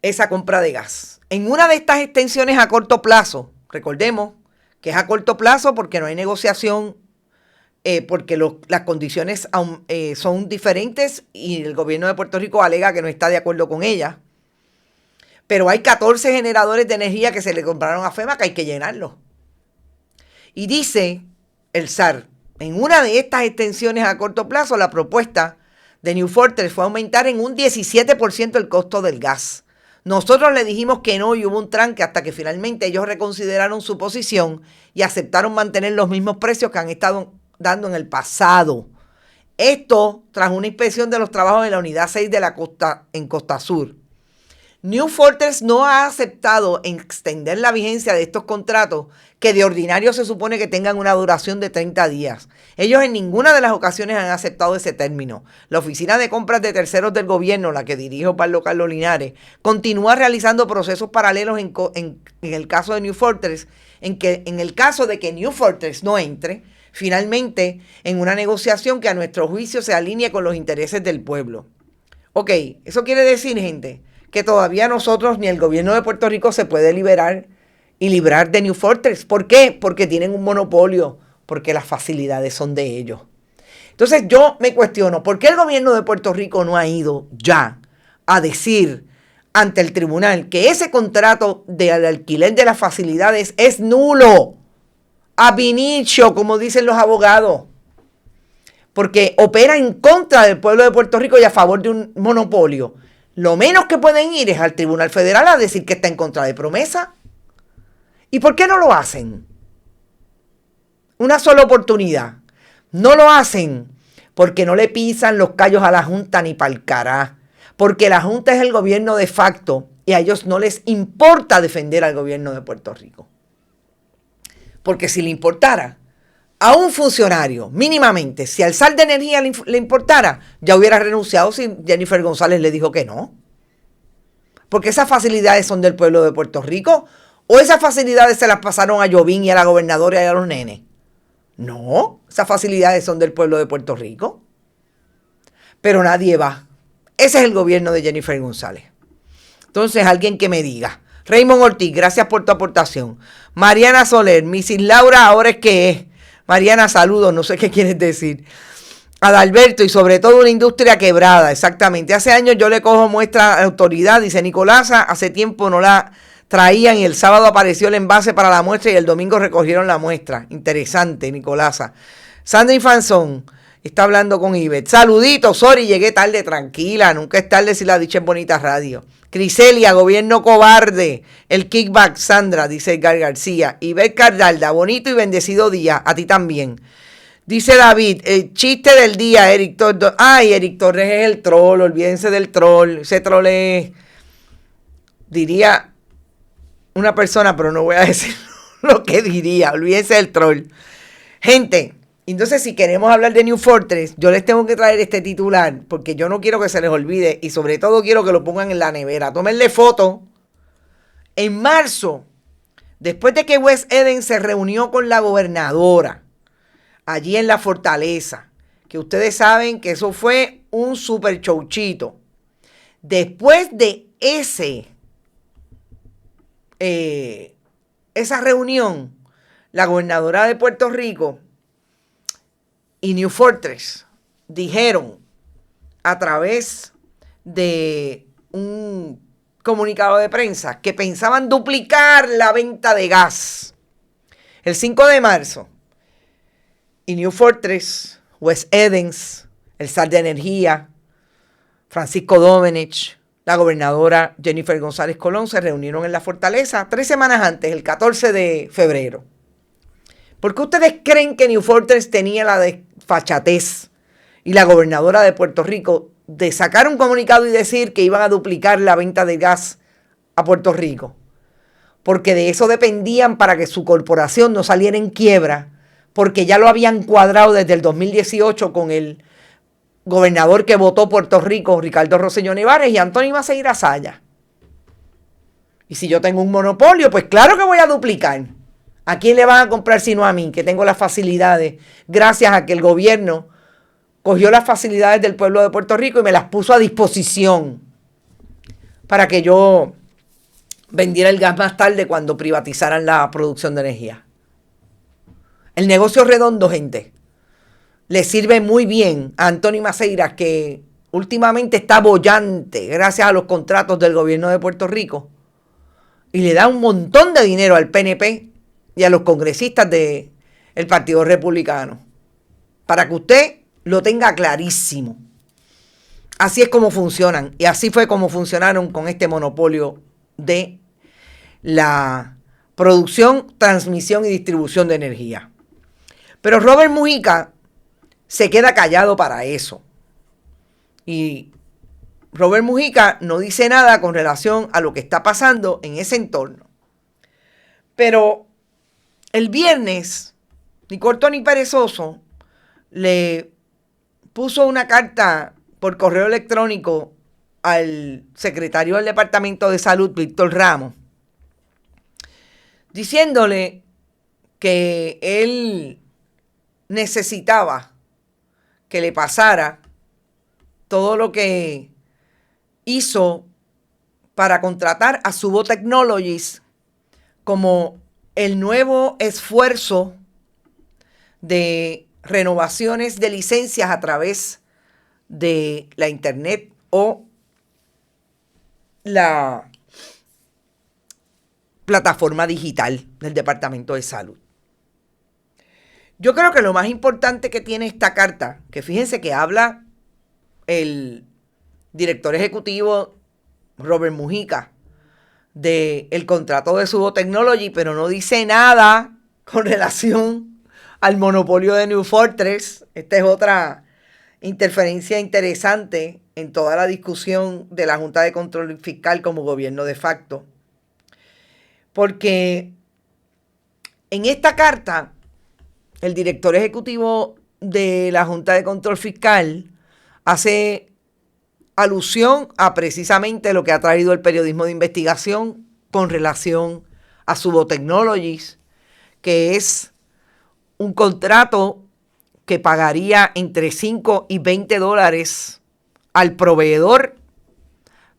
esa compra de gas. En una de estas extensiones a corto plazo, recordemos que es a corto plazo porque no hay negociación, porque las condiciones son diferentes y el gobierno de Puerto Rico alega que no está de acuerdo con ellas. Pero hay 14 generadores de energía que se le compraron a FEMA que hay que llenarlos. Y dice el SAR, en una de estas extensiones a corto plazo, la propuesta de New Fortress fue aumentar en un 17% el costo del gas. Nosotros le dijimos que no y hubo un tranque hasta que finalmente ellos reconsideraron su posición y aceptaron mantener los mismos precios que han estado dando en el pasado. Esto tras una inspección de los trabajos en la unidad 6 de la costa, en Costa Sur. New Fortress no ha aceptado extender la vigencia de estos contratos que de ordinario se supone que tengan una duración de 30 días. Ellos en ninguna de las ocasiones han aceptado ese término. La Oficina de Compras de Terceros del Gobierno, la que dirijo Pablo Carlos Linares, continúa realizando procesos paralelos en el caso de New Fortress, en el caso de que New Fortress no entre, finalmente en una negociación que a nuestro juicio se alinee con los intereses del pueblo. Ok, eso quiere decir, gente, que todavía nosotros ni el gobierno de Puerto Rico se puede liberar y librar de New Fortress. ¿Por qué? Porque tienen un monopolio, porque las facilidades son de ellos. Entonces yo me cuestiono, ¿por qué el gobierno de Puerto Rico no ha ido ya a decir ante el tribunal que ese contrato de alquiler de las facilidades es nulo? Ab initio, como dicen los abogados. Porque opera en contra del pueblo de Puerto Rico y a favor de un monopolio. Lo menos que pueden ir es al Tribunal Federal a decir que está en contra de promesa. ¿Y por qué no lo hacen? Una sola oportunidad. No lo hacen porque no le pisan los callos a la Junta ni pa'l cará. Porque la Junta es el gobierno de facto y a ellos no les importa defender al gobierno de Puerto Rico. Porque si le importara a un funcionario, mínimamente, si al SAR de Energía le importara, ya hubiera renunciado si Jennifer González le dijo que no. Porque esas facilidades son del pueblo de Puerto Rico, o esas facilidades se las pasaron a Jovín y a la gobernadora y a los nenes. No, esas facilidades son del pueblo de Puerto Rico. Pero nadie va. Ese es el gobierno de Jennifer González. Entonces, alguien que me diga. Raymond Ortiz, gracias por tu aportación. Mariana Soler, Mrs. Laura, ahora es que es. Mariana, saludos, no sé qué quieres decir. Adalberto, y sobre todo una industria quebrada, exactamente. Hace años yo le cojo muestra a la autoridad, dice Nicolasa, hace tiempo no la traían y el sábado apareció el envase para la muestra y el domingo recogieron la muestra. Interesante, Nicolasa. Sandra Infanzón está hablando con Ivette. Saluditos, sorry, llegué tarde, tranquila, nunca es tarde si la dicha en Bonita Radio. Criselia, gobierno cobarde. El kickback, Sandra, dice Edgar García. Ivette Cardalda, bonito y bendecido día. A ti también. Dice David, el chiste del día, Eric Torres. Ay, Eric Torres es el troll, olvídense del troll. Ese troll es, diría una persona, pero no voy a decir lo que diría. Olvídense del troll. Gente, entonces si queremos hablar de New Fortress, yo les tengo que traer este titular, porque yo no quiero que se les olvide y sobre todo quiero que lo pongan en la nevera. Tómenle foto. En marzo, después de que West Eden se reunió con la gobernadora, allí en la Fortaleza, que ustedes saben que eso fue un super chouchito. Después de esa reunión, la gobernadora de Puerto Rico y New Fortress dijeron a través de un comunicado de prensa que pensaban duplicar la venta de gas. El 5 de marzo, y New Fortress, Wes Edens, el zar de energía, Francisco Domenech, la gobernadora Jennifer González Colón se reunieron en la Fortaleza 3 semanas antes, el 14 de febrero. ¿Por qué ustedes creen que New Fortress tenía la desfachatez y la gobernadora de Puerto Rico de sacar un comunicado y decir que iban a duplicar la venta de gas a Puerto Rico? Porque de eso dependían para que su corporación no saliera en quiebra, porque ya lo habían cuadrado desde el 2018 con el gobernador que votó Puerto Rico, Ricardo Rosselló Nevares, y Anthony Maceira Saya. Y si yo tengo un monopolio, pues claro que voy a duplicar. ¿A quién le van a comprar sino a mí, que tengo las facilidades, gracias a que el gobierno cogió las facilidades del pueblo de Puerto Rico y me las puso a disposición para que yo vendiera el gas más tarde cuando privatizaran la producción de energía? El negocio redondo, gente, le sirve muy bien a Anthony Maceira, que últimamente está bollante gracias a los contratos del gobierno de Puerto Rico, y le da un montón de dinero al PNP y a los congresistas del Partido Republicano, para que usted lo tenga clarísimo. Así es como funcionan, y así fue como funcionaron con este monopolio de la producción, transmisión y distribución de energía. Pero Robert Mujica se queda callado para eso. Y Robert Mujica no dice nada con relación a lo que está pasando en ese entorno. Pero el viernes, ni corto ni perezoso, le puso una carta por correo electrónico al secretario del Departamento de Salud, Víctor Ramos, diciéndole que él necesitaba que le pasara todo lo que hizo para contratar a Subo Technologies como el nuevo esfuerzo de renovaciones de licencias a través de la internet o la plataforma digital del Departamento de Salud. Yo creo que lo más importante que tiene esta carta, que fíjense que habla el director ejecutivo Robert Mujica del contrato de Subo Technology, pero no dice nada con relación al monopolio de New Fortress. Esta es otra interferencia interesante en toda la discusión de la Junta de Control Fiscal como gobierno de facto. Porque en esta carta, el director ejecutivo de la Junta de Control Fiscal hace alusión a precisamente lo que ha traído el periodismo de investigación con relación a Subo Technologies, que es un contrato que pagaría entre 5 y 20 dólares al proveedor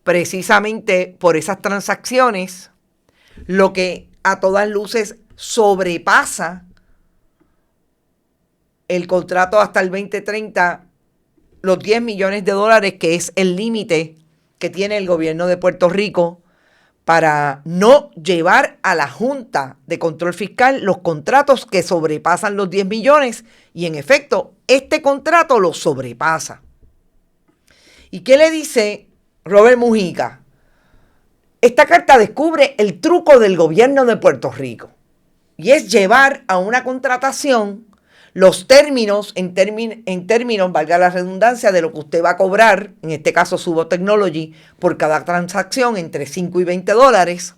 precisamente por esas transacciones, lo que a todas luces sobrepasa el contrato hasta el 2030, los 10 millones de dólares, que es el límite que tiene el gobierno de Puerto Rico para no llevar a la Junta de Control Fiscal los contratos que sobrepasan los 10 millones. Y en efecto, este contrato lo sobrepasa. ¿Y qué le dice Robert Mujica? Esta carta descubre el truco del gobierno de Puerto Rico, y es llevar a una contratación los términos, en términos, valga la redundancia, de lo que usted va a cobrar, en este caso Subo Technology, por cada transacción entre 5 y 20 dólares,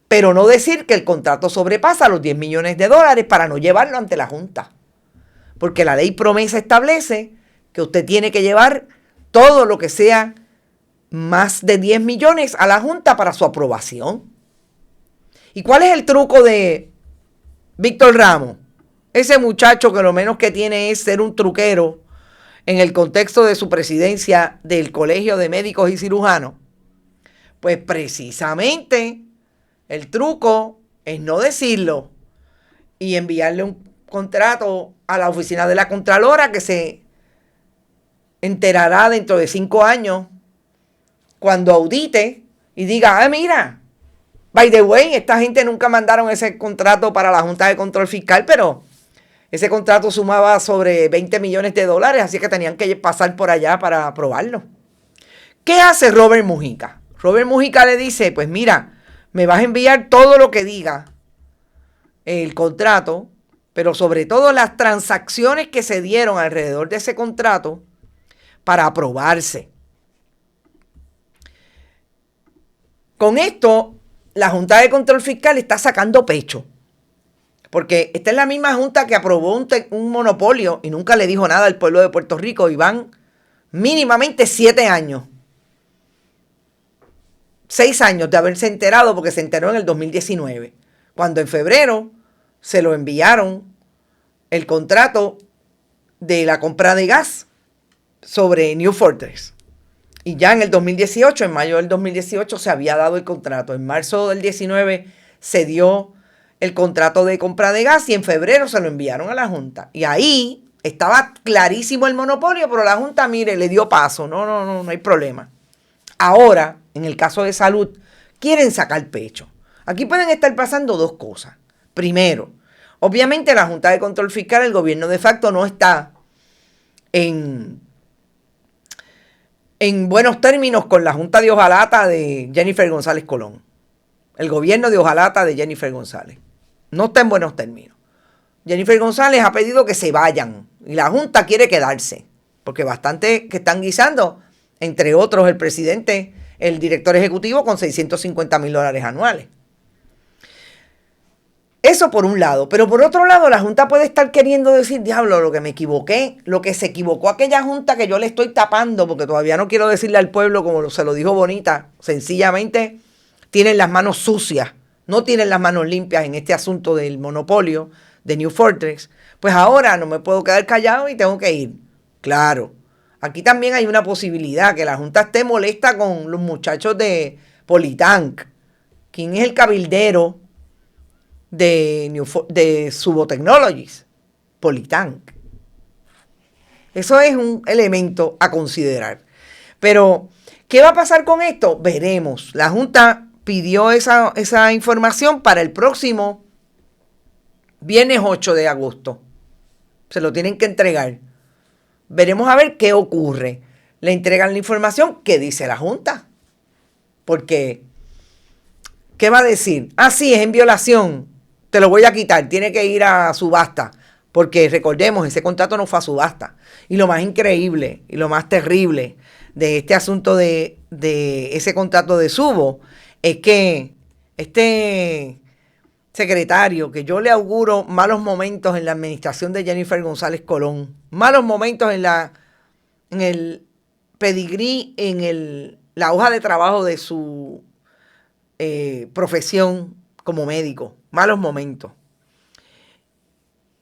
pero no decir que el contrato sobrepasa los 10 millones de dólares para no llevarlo ante la Junta. Porque la ley promesa establece que usted tiene que llevar todo lo que sea más de 10 millones a la Junta para su aprobación. ¿Y cuál es el truco de Víctor Ramos? Ese muchacho que lo menos que tiene es ser un truquero en el contexto de su presidencia del Colegio de Médicos y Cirujanos. Pues precisamente el truco es no decirlo y enviarle un contrato a la oficina de la Contralora que se enterará dentro de 5 años cuando audite y diga, mira, by the way, esta gente nunca mandaron ese contrato para la Junta de Control Fiscal, pero ese contrato sumaba sobre $20 millones, así que tenían que pasar por allá para aprobarlo. ¿Qué hace Robert Mujica? Robert Mujica le dice, pues mira, me vas a enviar todo lo que diga el contrato, pero sobre todo las transacciones que se dieron alrededor de ese contrato para aprobarse. Con esto, la Junta de Control Fiscal está sacando pecho, porque esta es la misma Junta que aprobó un monopolio y nunca le dijo nada al pueblo de Puerto Rico, y van mínimamente 7 años. 6 años de haberse enterado, porque se enteró en el 2019, cuando en febrero se lo enviaron el contrato de la compra de gas sobre New Fortress. Y ya en el 2018, en mayo del 2018, se había dado el contrato. En marzo del 19 se dio el contrato de compra de gas y en febrero se lo enviaron a la Junta. Y ahí estaba clarísimo el monopolio, pero la Junta, mire, le dio paso. No hay problema. Ahora, en el caso de salud, quieren sacar pecho. Aquí pueden estar pasando 2 cosas. Primero, obviamente la Junta de Control Fiscal, el gobierno de facto, no está en buenos términos con la Junta de Hojalata de Jennifer González Colón. El gobierno de Hojalata de Jennifer González. No está en buenos términos. Jennifer González ha pedido que se vayan y la Junta quiere quedarse, porque bastante que están guisando, entre otros el presidente, el director ejecutivo, con $650,000 anuales. Eso por un lado, pero por otro lado la Junta puede estar queriendo decir, diablo, lo que me equivoqué, lo que se equivocó aquella Junta que yo le estoy tapando, porque todavía no quiero decirle al pueblo como se lo dijo Bonita, sencillamente tienen las manos sucias, no tienen las manos limpias en este asunto del monopolio de New Fortress, pues ahora no me puedo quedar callado y tengo que ir. Claro, aquí también hay una posibilidad que la Junta esté molesta con los muchachos de Politank, quien es el cabildero de Subo Technologies, Politank. Eso es un elemento a considerar. Pero, ¿qué va a pasar con esto? Veremos. La Junta pidió esa información para el próximo viernes 8 de agosto. Se lo tienen que entregar. Veremos a ver qué ocurre. Le entregan la información. ¿Qué dice la Junta? Porque, ¿qué va a decir? Sí, es en violación. Te lo voy a quitar, tiene que ir a subasta, porque recordemos, ese contrato no fue a subasta. Y lo más increíble y lo más terrible de este asunto de ese contrato de Subo es que este secretario, que yo le auguro malos momentos en la administración de Jennifer González Colón, malos momentos en el pedigrí, en la hoja de trabajo de su profesión como médico, malos momentos.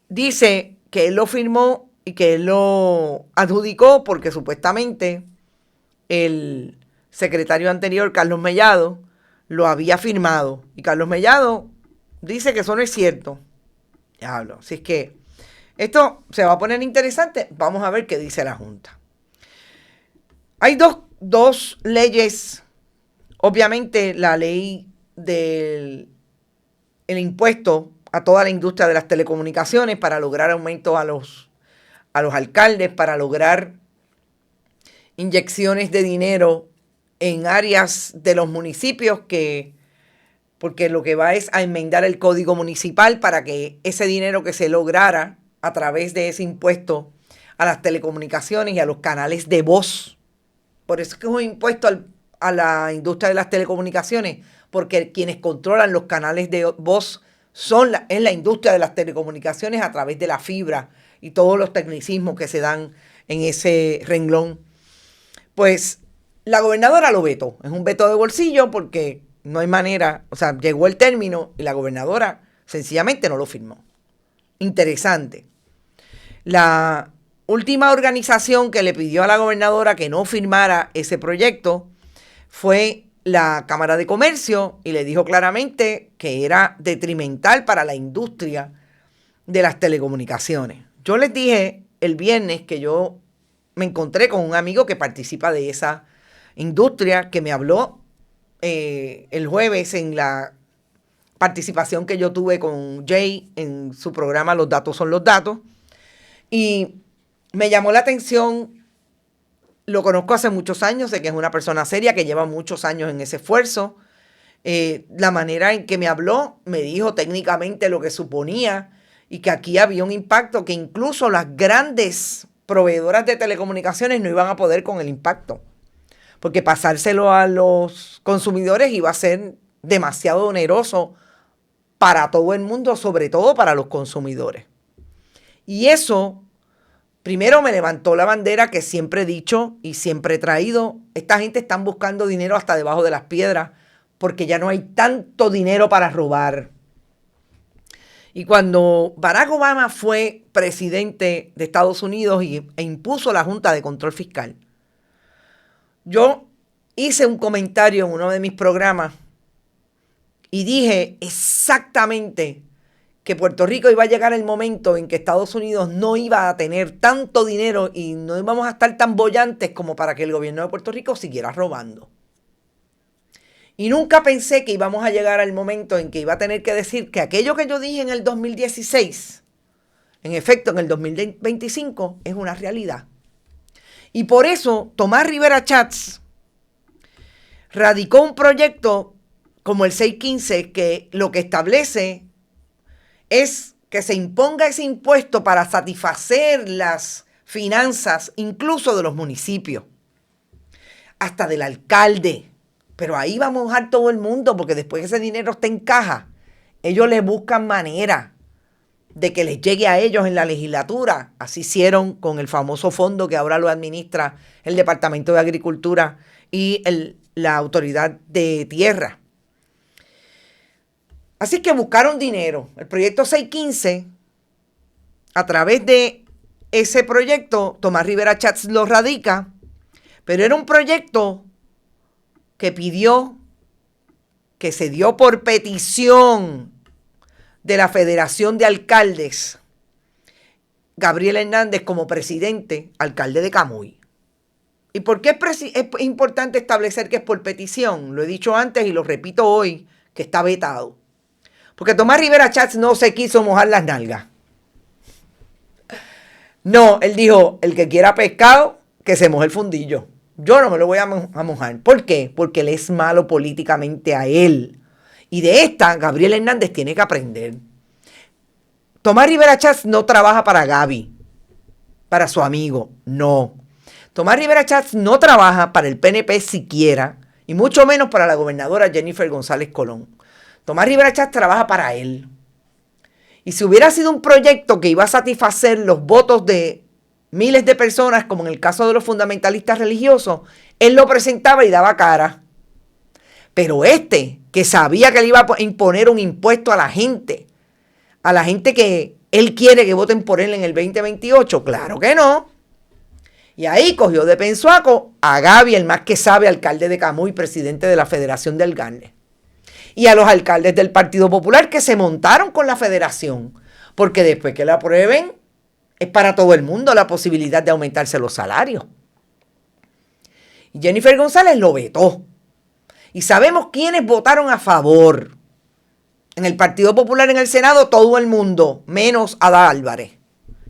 Dice que él lo firmó y que él lo adjudicó porque supuestamente el secretario anterior, Carlos Mellado, lo había firmado. Y Carlos Mellado dice que eso no es cierto. Diablo. Así es que esto se va a poner interesante. Vamos a ver qué dice la Junta. Hay dos leyes. Obviamente la ley del impuesto a toda la industria de las telecomunicaciones para lograr aumentos a los alcaldes, para lograr inyecciones de dinero en áreas de los municipios, porque lo que va es a enmendar el código municipal para que ese dinero que se lograra a través de ese impuesto a las telecomunicaciones y a los canales de voz. Por eso es que es un impuesto a la industria de las telecomunicaciones, porque quienes controlan los canales de voz es la industria de las telecomunicaciones a través de la fibra y todos los tecnicismos que se dan en ese renglón. Pues la gobernadora lo vetó. Es un veto de bolsillo porque no hay manera, o sea, llegó el término y la gobernadora sencillamente no lo firmó. Interesante. La última organización que le pidió a la gobernadora que no firmara ese proyecto fue la Cámara de Comercio y le dijo claramente que era detrimental para la industria de las telecomunicaciones. Yo les dije el viernes que yo me encontré con un amigo que participa de esa industria, que me habló el jueves en la participación que yo tuve con Jay en su programa Los Datos son los Datos, y me llamó la atención. Lo conozco hace muchos años, sé que es una persona seria que lleva muchos años en ese esfuerzo. La manera en que me habló, me dijo técnicamente lo que suponía y que aquí había un impacto que incluso las grandes proveedoras de telecomunicaciones no iban a poder con el impacto, porque pasárselo a los consumidores iba a ser demasiado oneroso para todo el mundo, sobre todo para los consumidores. Y eso, primero, me levantó la bandera que siempre he dicho y siempre he traído. Esta gente está buscando dinero hasta debajo de las piedras porque ya no hay tanto dinero para robar. Y cuando Barack Obama fue presidente de Estados Unidos e impuso la Junta de Control Fiscal, yo hice un comentario en uno de mis programas y dije exactamente que Puerto Rico iba a llegar el momento en que Estados Unidos no iba a tener tanto dinero y no íbamos a estar tan bollantes como para que el gobierno de Puerto Rico siguiera robando. Y nunca pensé que íbamos a llegar al momento en que iba a tener que decir que aquello que yo dije en el 2016, en efecto en el 2025, es una realidad. Y por eso Tomás Rivera Chats radicó un proyecto como el 615 que lo que establece es que se imponga ese impuesto para satisfacer las finanzas incluso de los municipios, hasta del alcalde. Pero ahí va a mojar todo el mundo, porque después que ese dinero esté en caja, ellos le buscan manera de que les llegue a ellos en la legislatura. Así hicieron con el famoso fondo que ahora lo administra el Departamento de Agricultura y la Autoridad de Tierra. Así que buscaron dinero. El proyecto 615, a través de ese proyecto, Tomás Rivera Chats lo radica, pero era un proyecto que pidió, que se dio por petición de la Federación de Alcaldes, Gabriel Hernández como presidente, alcalde de Camuy. ¿Y por qué es importante establecer que es por petición? Lo he dicho antes y lo repito hoy, que está vetado. Porque Tomás Rivera Chats no se quiso mojar las nalgas. No, él dijo, el que quiera pescado, que se moje el fundillo. Yo no me lo voy a mojar. ¿Por qué? Porque él es malo políticamente a él. Y de esta, Gabriel Hernández tiene que aprender. Tomás Rivera Chats no trabaja para Gaby, para su amigo. No. Tomás Rivera Chats no trabaja para el PNP siquiera, y mucho menos para la gobernadora Jennifer González Colón. Tomás Rivera Chats trabaja para él. Y si hubiera sido un proyecto que iba a satisfacer los votos de miles de personas, como en el caso de los fundamentalistas religiosos, él lo presentaba y daba cara. Pero que sabía que le iba a imponer un impuesto a la gente que él quiere que voten por él en el 2028, claro que no. Y ahí cogió de pensuaco a Gaby, el más que sabe, alcalde de Camuy, presidente de la Federación de Alcaldes. Y a los alcaldes del Partido Popular que se montaron con la federación, porque después que la aprueben, es para todo el mundo la posibilidad de aumentarse los salarios. Y Jennifer González lo vetó. Y sabemos quiénes votaron a favor. En el Partido Popular en el Senado, todo el mundo, menos Ada Álvarez.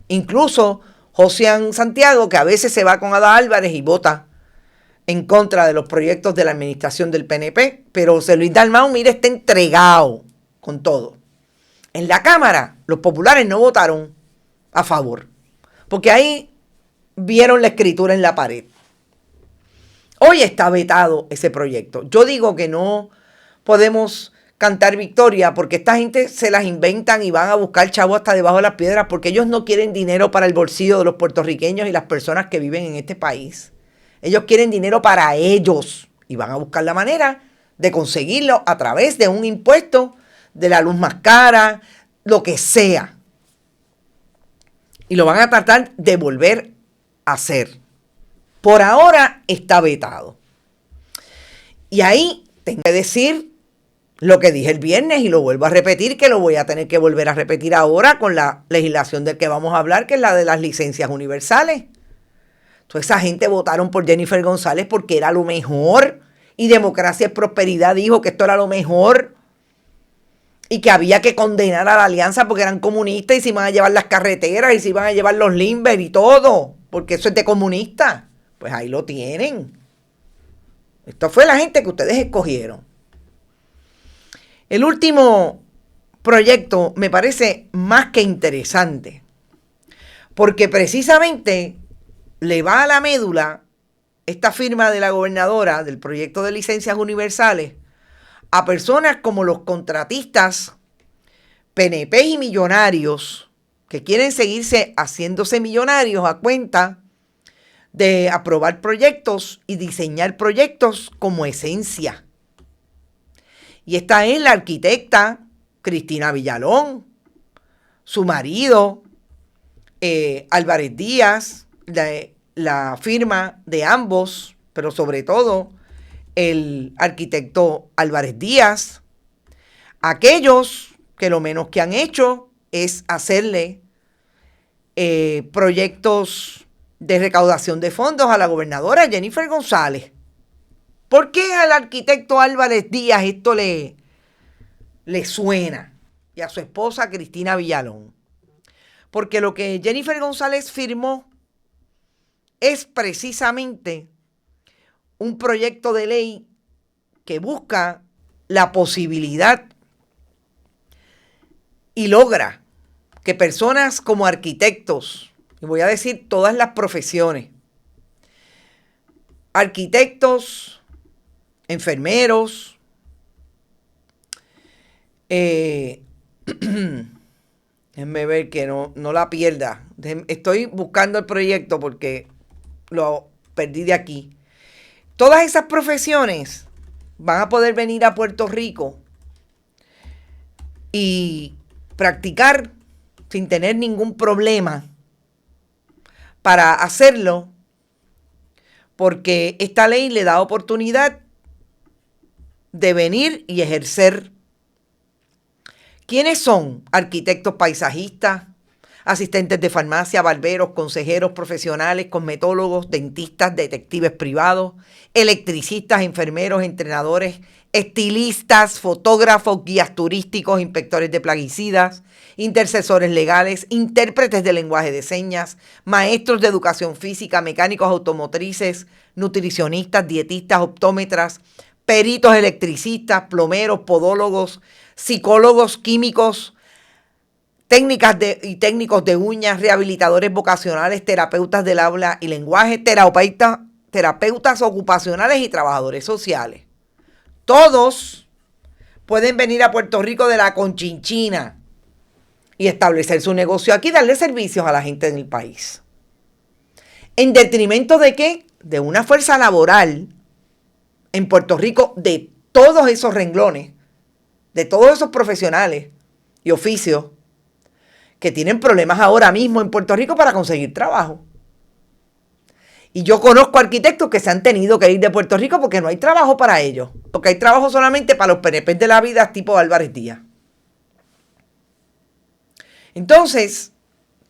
Incluso Josian Santiago, que a veces se va con Ada Álvarez y vota en contra de los proyectos de la administración del PNP, pero José Luis Dalmau, mire, está entregado con todo. En la Cámara, los populares no votaron a favor, porque ahí vieron la escritura en la pared. Hoy está vetado ese proyecto. Yo digo que no podemos cantar victoria porque esta gente se las inventan y van a buscar chavo hasta debajo de las piedras porque ellos no quieren dinero para el bolsillo de los puertorriqueños y las personas que viven en este país. Ellos quieren dinero para ellos y van a buscar la manera de conseguirlo a través de un impuesto, de la luz más cara, lo que sea. Y lo van a tratar de volver a hacer. Por ahora está vetado. Y ahí tengo que decir lo que dije el viernes y lo vuelvo a repetir, que lo voy a tener que volver a repetir ahora con la legislación del que vamos a hablar, que es la de las licencias universales. Toda esa gente votaron por Jennifer González porque era lo mejor, y Democracia y Prosperidad dijo que esto era lo mejor y que había que condenar a la alianza porque eran comunistas y se iban a llevar las carreteras y se iban a llevar los limber y todo, porque eso es de comunistas. Pues ahí lo tienen. Esto fue la gente que ustedes escogieron. El último proyecto me parece más que interesante, porque precisamente le va a la médula esta firma de la gobernadora del proyecto de licencias universales a personas como los contratistas, PNP y millonarios que quieren seguirse haciéndose millonarios a cuenta de aprobar proyectos y diseñar proyectos como esencia. Y esta es la arquitecta Cristina Villalón, su marido Álvarez Díaz, la firma de ambos, pero sobre todo el arquitecto Álvarez Díaz, aquellos que lo menos que han hecho es hacerle proyectos de recaudación de fondos a la gobernadora Jennifer González. ¿Por qué al arquitecto Álvarez Díaz esto le suena? Y a su esposa Cristina Villalón. Porque lo que Jennifer González firmó es precisamente un proyecto de ley que busca la posibilidad y logra que personas como arquitectos, y voy a decir todas las profesiones, arquitectos, enfermeros, déjenme ver que no la pierda. Estoy buscando el proyecto porque lo perdí de aquí. Todas esas profesiones van a poder venir a Puerto Rico y practicar sin tener ningún problema para hacerlo, porque esta ley le da oportunidad de venir y ejercer. ¿Quiénes son? Arquitectos paisajistas, asistentes de farmacia, barberos, consejeros profesionales, cosmetólogos, dentistas, detectives privados, electricistas, enfermeros, entrenadores, estilistas, fotógrafos, guías turísticos, inspectores de plaguicidas, intercesores legales, intérpretes de lenguaje de señas, maestros de educación física, mecánicos automotrices, nutricionistas, dietistas, optómetras, peritos electricistas, plomeros, podólogos, psicólogos, químicos, técnicos de uñas, rehabilitadores vocacionales, terapeutas del habla y lenguaje, terapeutas ocupacionales y trabajadores sociales. Todos pueden venir a Puerto Rico de la Conchinchina y establecer su negocio aquí, darle servicios a la gente en el país. ¿En detrimento de qué? De una fuerza laboral en Puerto Rico de todos esos renglones, de todos esos profesionales y oficios que tienen problemas ahora mismo en Puerto Rico para conseguir trabajo. Y yo conozco arquitectos que se han tenido que ir de Puerto Rico porque no hay trabajo para ellos, porque hay trabajo solamente para los PNP de la vida tipo Álvarez Díaz. Entonces,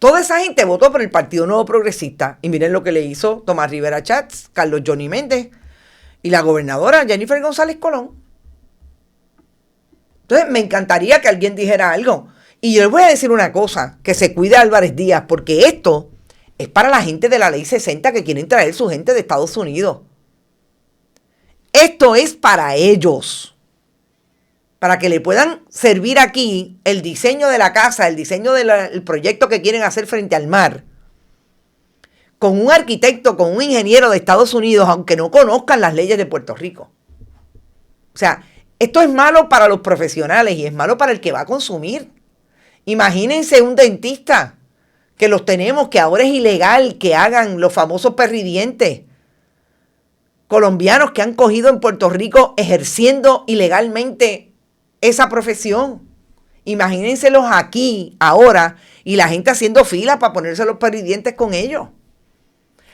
toda esa gente votó por el Partido Nuevo Progresista. Y miren lo que le hizo Tomás Rivera Chats, Carlos Johnny Méndez y la gobernadora Jennifer González Colón. Entonces, me encantaría que alguien dijera algo. Y yo les voy a decir una cosa, que se cuide Álvarez Díaz, porque esto es para la gente de la Ley 60 que quieren traer su gente de Estados Unidos. Esto es para ellos, para que le puedan servir aquí el diseño de la casa, el diseño del proyecto que quieren hacer frente al mar, con un arquitecto, con un ingeniero de Estados Unidos, aunque no conozcan las leyes de Puerto Rico. O sea, esto es malo para los profesionales y es malo para el que va a consumir. Imagínense un dentista, que los tenemos, que ahora es ilegal que hagan los famosos perridientes colombianos que han cogido en Puerto Rico ejerciendo ilegalmente esa profesión. Imagínenselos aquí, ahora, y la gente haciendo fila para ponerse los perridientes con ellos.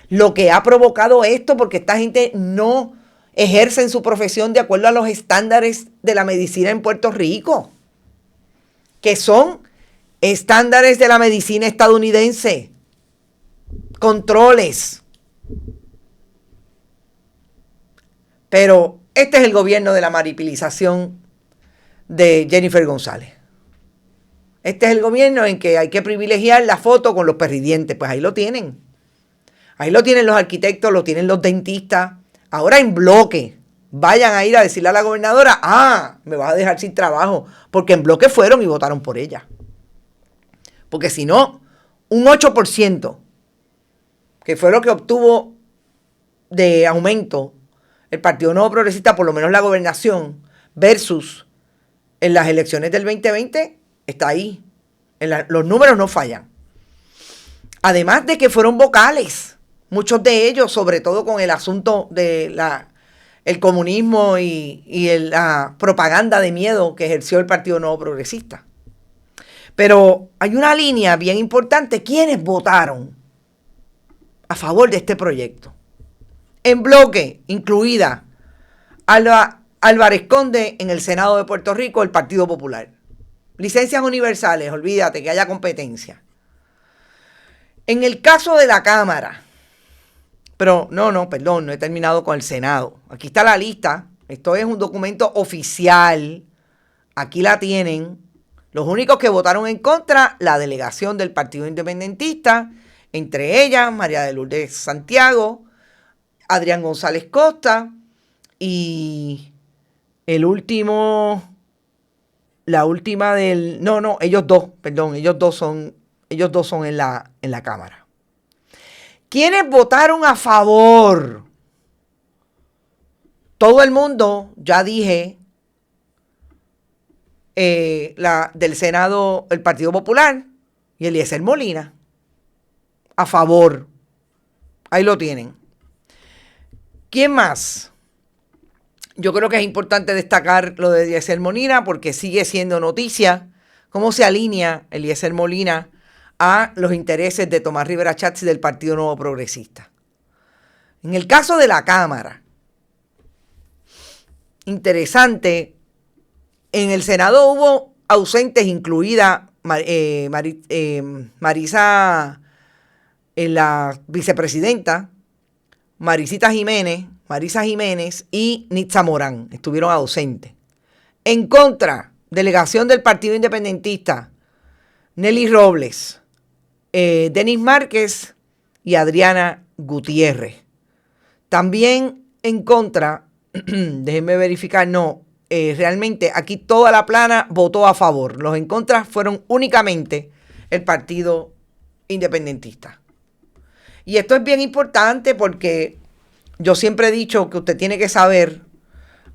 Lo que ha provocado esto, porque esta gente no ejercen su profesión de acuerdo a los estándares de la medicina en Puerto Rico, que son estándares de la medicina estadounidense, controles. Pero este es el gobierno de la maripilización de Jennifer González. Este es el gobierno en que hay que privilegiar la foto con los perridientes. Pues ahí lo tienen. Ahí lo tienen los arquitectos, lo tienen los dentistas. Ahora en bloque. Vayan a ir a decirle a la gobernadora, me vas a dejar sin trabajo. Porque en bloque fueron y votaron por ella. Porque si no, un 8%, que fue lo que obtuvo de aumento el Partido Nuevo Progresista, por lo menos la gobernación, versus en las elecciones del 2020, está ahí. Los números no fallan. Además de que fueron vocales, muchos de ellos, sobre todo con el asunto de el comunismo y la propaganda de miedo que ejerció el Partido Nuevo Progresista. Pero hay una línea bien importante. ¿Quiénes votaron a favor de este proyecto? En bloque, incluida Álvarez Conde en el Senado de Puerto Rico, el Partido Popular. Licencias universales, olvídate que haya competencia. En el caso de la Cámara, pero no he terminado con el Senado. Aquí está la lista. Esto es un documento oficial. Aquí la tienen. Los únicos que votaron en contra, la delegación del Partido Independentista, entre ellas María de Lourdes Santiago, Adrián González Costa y ellos dos son en la Cámara. ¿Quiénes votaron a favor? Todo el mundo, ya dije, del Senado, el Partido Popular y Eliezer Molina. A favor. Ahí lo tienen. ¿Quién más? Yo creo que es importante destacar lo de Eliezer Molina porque sigue siendo noticia cómo se alinea Eliezer Molina a los intereses de Tomás Rivera Schatz y del Partido Nuevo Progresista. En el caso de la Cámara, interesante, en el Senado hubo ausentes, incluida Marisa, la vicepresidenta, Marisa Jiménez y Nitza Morán, estuvieron ausentes. En contra, delegación del Partido Independentista, Nelly Robles, Denis Márquez y Adriana Gutiérrez. También en contra, déjenme verificar, realmente aquí toda la plana votó a favor. Los en contra fueron únicamente el Partido Independentista. Y esto es bien importante porque yo siempre he dicho que usted tiene que saber,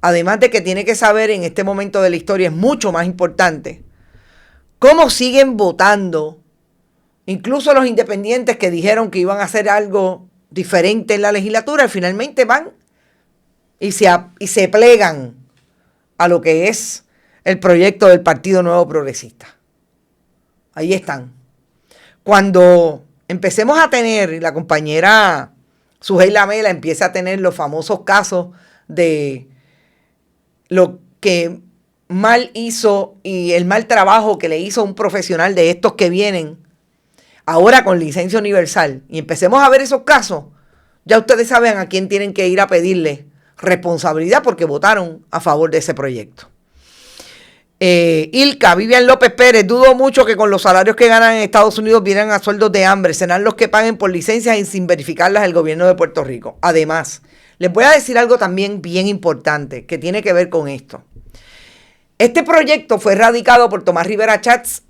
además de que tiene que saber en este momento de la historia, es mucho más importante, cómo siguen votando, incluso los independientes que dijeron que iban a hacer algo diferente en la legislatura, finalmente van y se plegan a lo que es el proyecto del Partido Nuevo Progresista. Ahí están. Cuando empecemos a tener, la compañera Sujei Lamela empieza a tener los famosos casos de lo que mal hizo y el mal trabajo que le hizo un profesional de estos que vienen ahora con licencia universal, y empecemos a ver esos casos, ya ustedes saben a quién tienen que ir a pedirle responsabilidad porque votaron a favor de ese proyecto. Ilka, Vivian López Pérez, dudo mucho que con los salarios que ganan en Estados Unidos vienen a sueldos de hambre, serán los que paguen por licencias y sin verificarlas el gobierno de Puerto Rico. Además, les voy a decir algo también bien importante que tiene que ver con esto. Este proyecto fue radicado por Tomás Rivera Schatz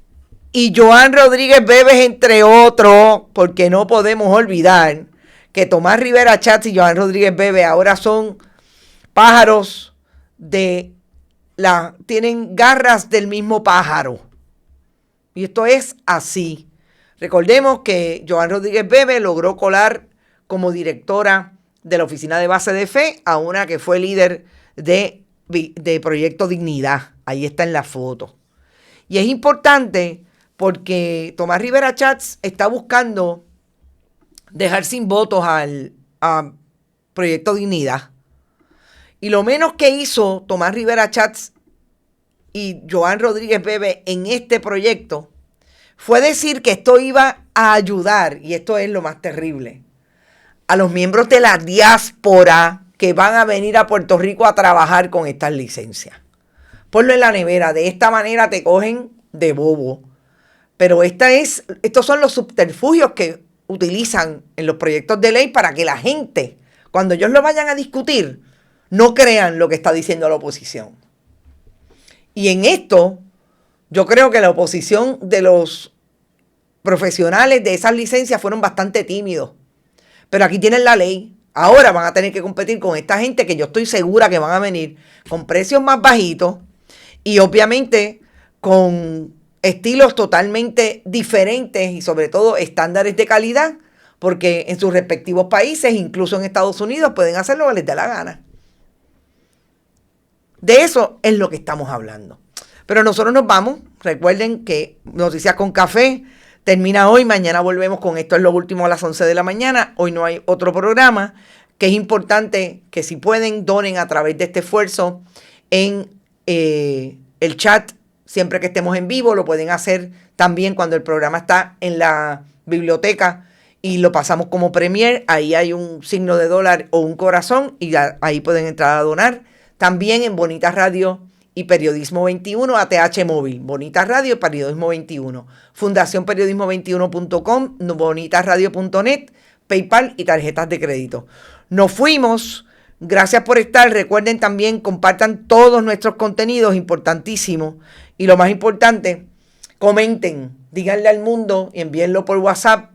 y Joan Rodríguez Bebes, entre otros, porque no podemos olvidar que Tomás Rivera Schatz y Joan Rodríguez Bebes ahora son pájaros tienen garras del mismo pájaro. Y esto es así. Recordemos que Joan Rodríguez Bebes logró colar como directora de la Oficina de Base de Fe a una que fue líder de Proyecto Dignidad. Ahí está en la foto. Y es importante porque Tomás Rivera Schatz está buscando dejar sin votos a Proyecto Dignidad. Y lo menos que hizo Tomás Rivera Chats y Joan Rodríguez Bebe en este proyecto fue decir que esto iba a ayudar, y esto es lo más terrible, a los miembros de la diáspora que van a venir a Puerto Rico a trabajar con estas licencias. Ponlo en la nevera, de esta manera te cogen de bobo. Pero estos son los subterfugios que utilizan en los proyectos de ley para que la gente, cuando ellos lo vayan a discutir, no crean lo que está diciendo la oposición. Y en esto, yo creo que la oposición de los profesionales de esas licencias fueron bastante tímidos. Pero aquí tienen la ley. Ahora van a tener que competir con esta gente que yo estoy segura que van a venir con precios más bajitos y obviamente con estilos totalmente diferentes y sobre todo estándares de calidad, porque en sus respectivos países, incluso en Estados Unidos, pueden hacer lo que les dé la gana. De eso es lo que estamos hablando. Pero nosotros nos vamos. Recuerden que Noticias con Café termina hoy. Mañana volvemos con Esto es lo último a las 11 de la mañana. Hoy no hay otro programa. Que es importante que si pueden, donen a través de este esfuerzo en el chat. Siempre que estemos en vivo, lo pueden hacer también cuando el programa está en la biblioteca y lo pasamos como premier. Ahí hay un signo de dólar o un corazón y ahí pueden entrar a donar. También en Bonita Radio y Periodismo 21, ATH Móvil, Bonita Radio y Periodismo 21, fundacionperiodismo21.com, bonitaradio.net, PayPal y tarjetas de crédito. Nos fuimos. Gracias por estar. Recuerden también, compartan todos nuestros contenidos, importantísimo. Y lo más importante, comenten, díganle al mundo y envíenlo por WhatsApp.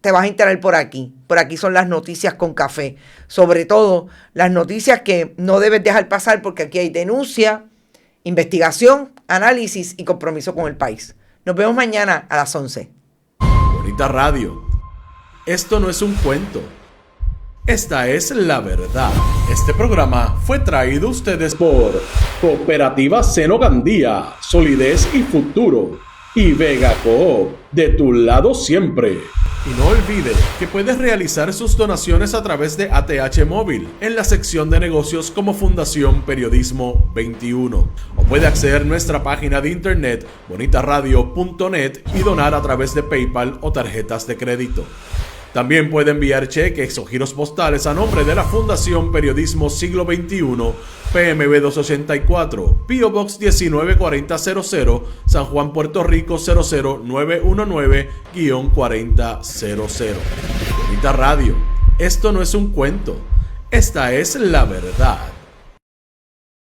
Te vas a enterar por aquí. Por aquí son las noticias con café. Sobre todo, las noticias que no debes dejar pasar porque aquí hay denuncia, investigación, análisis y compromiso con el país. Nos vemos mañana a las 11. Bonita Radio. Esto no es un cuento. Esta es la verdad. Este programa fue traído a ustedes por Cooperativa Seno Gandía, Solidez y Futuro, y Vega Coop, de tu lado siempre. Y no olvide que puedes realizar sus donaciones a través de ATH Móvil en la sección de negocios como Fundación Periodismo 21. O puede acceder a nuestra página de internet bonitaradio.net y donar a través de PayPal o tarjetas de crédito. También puede enviar cheques o giros postales a nombre de la Fundación Periodismo Siglo XXI, PMB 284, P.O. Box 194000, San Juan, Puerto Rico 00919-4000. Bonita Radio. Esto no es un cuento. Esta es la verdad.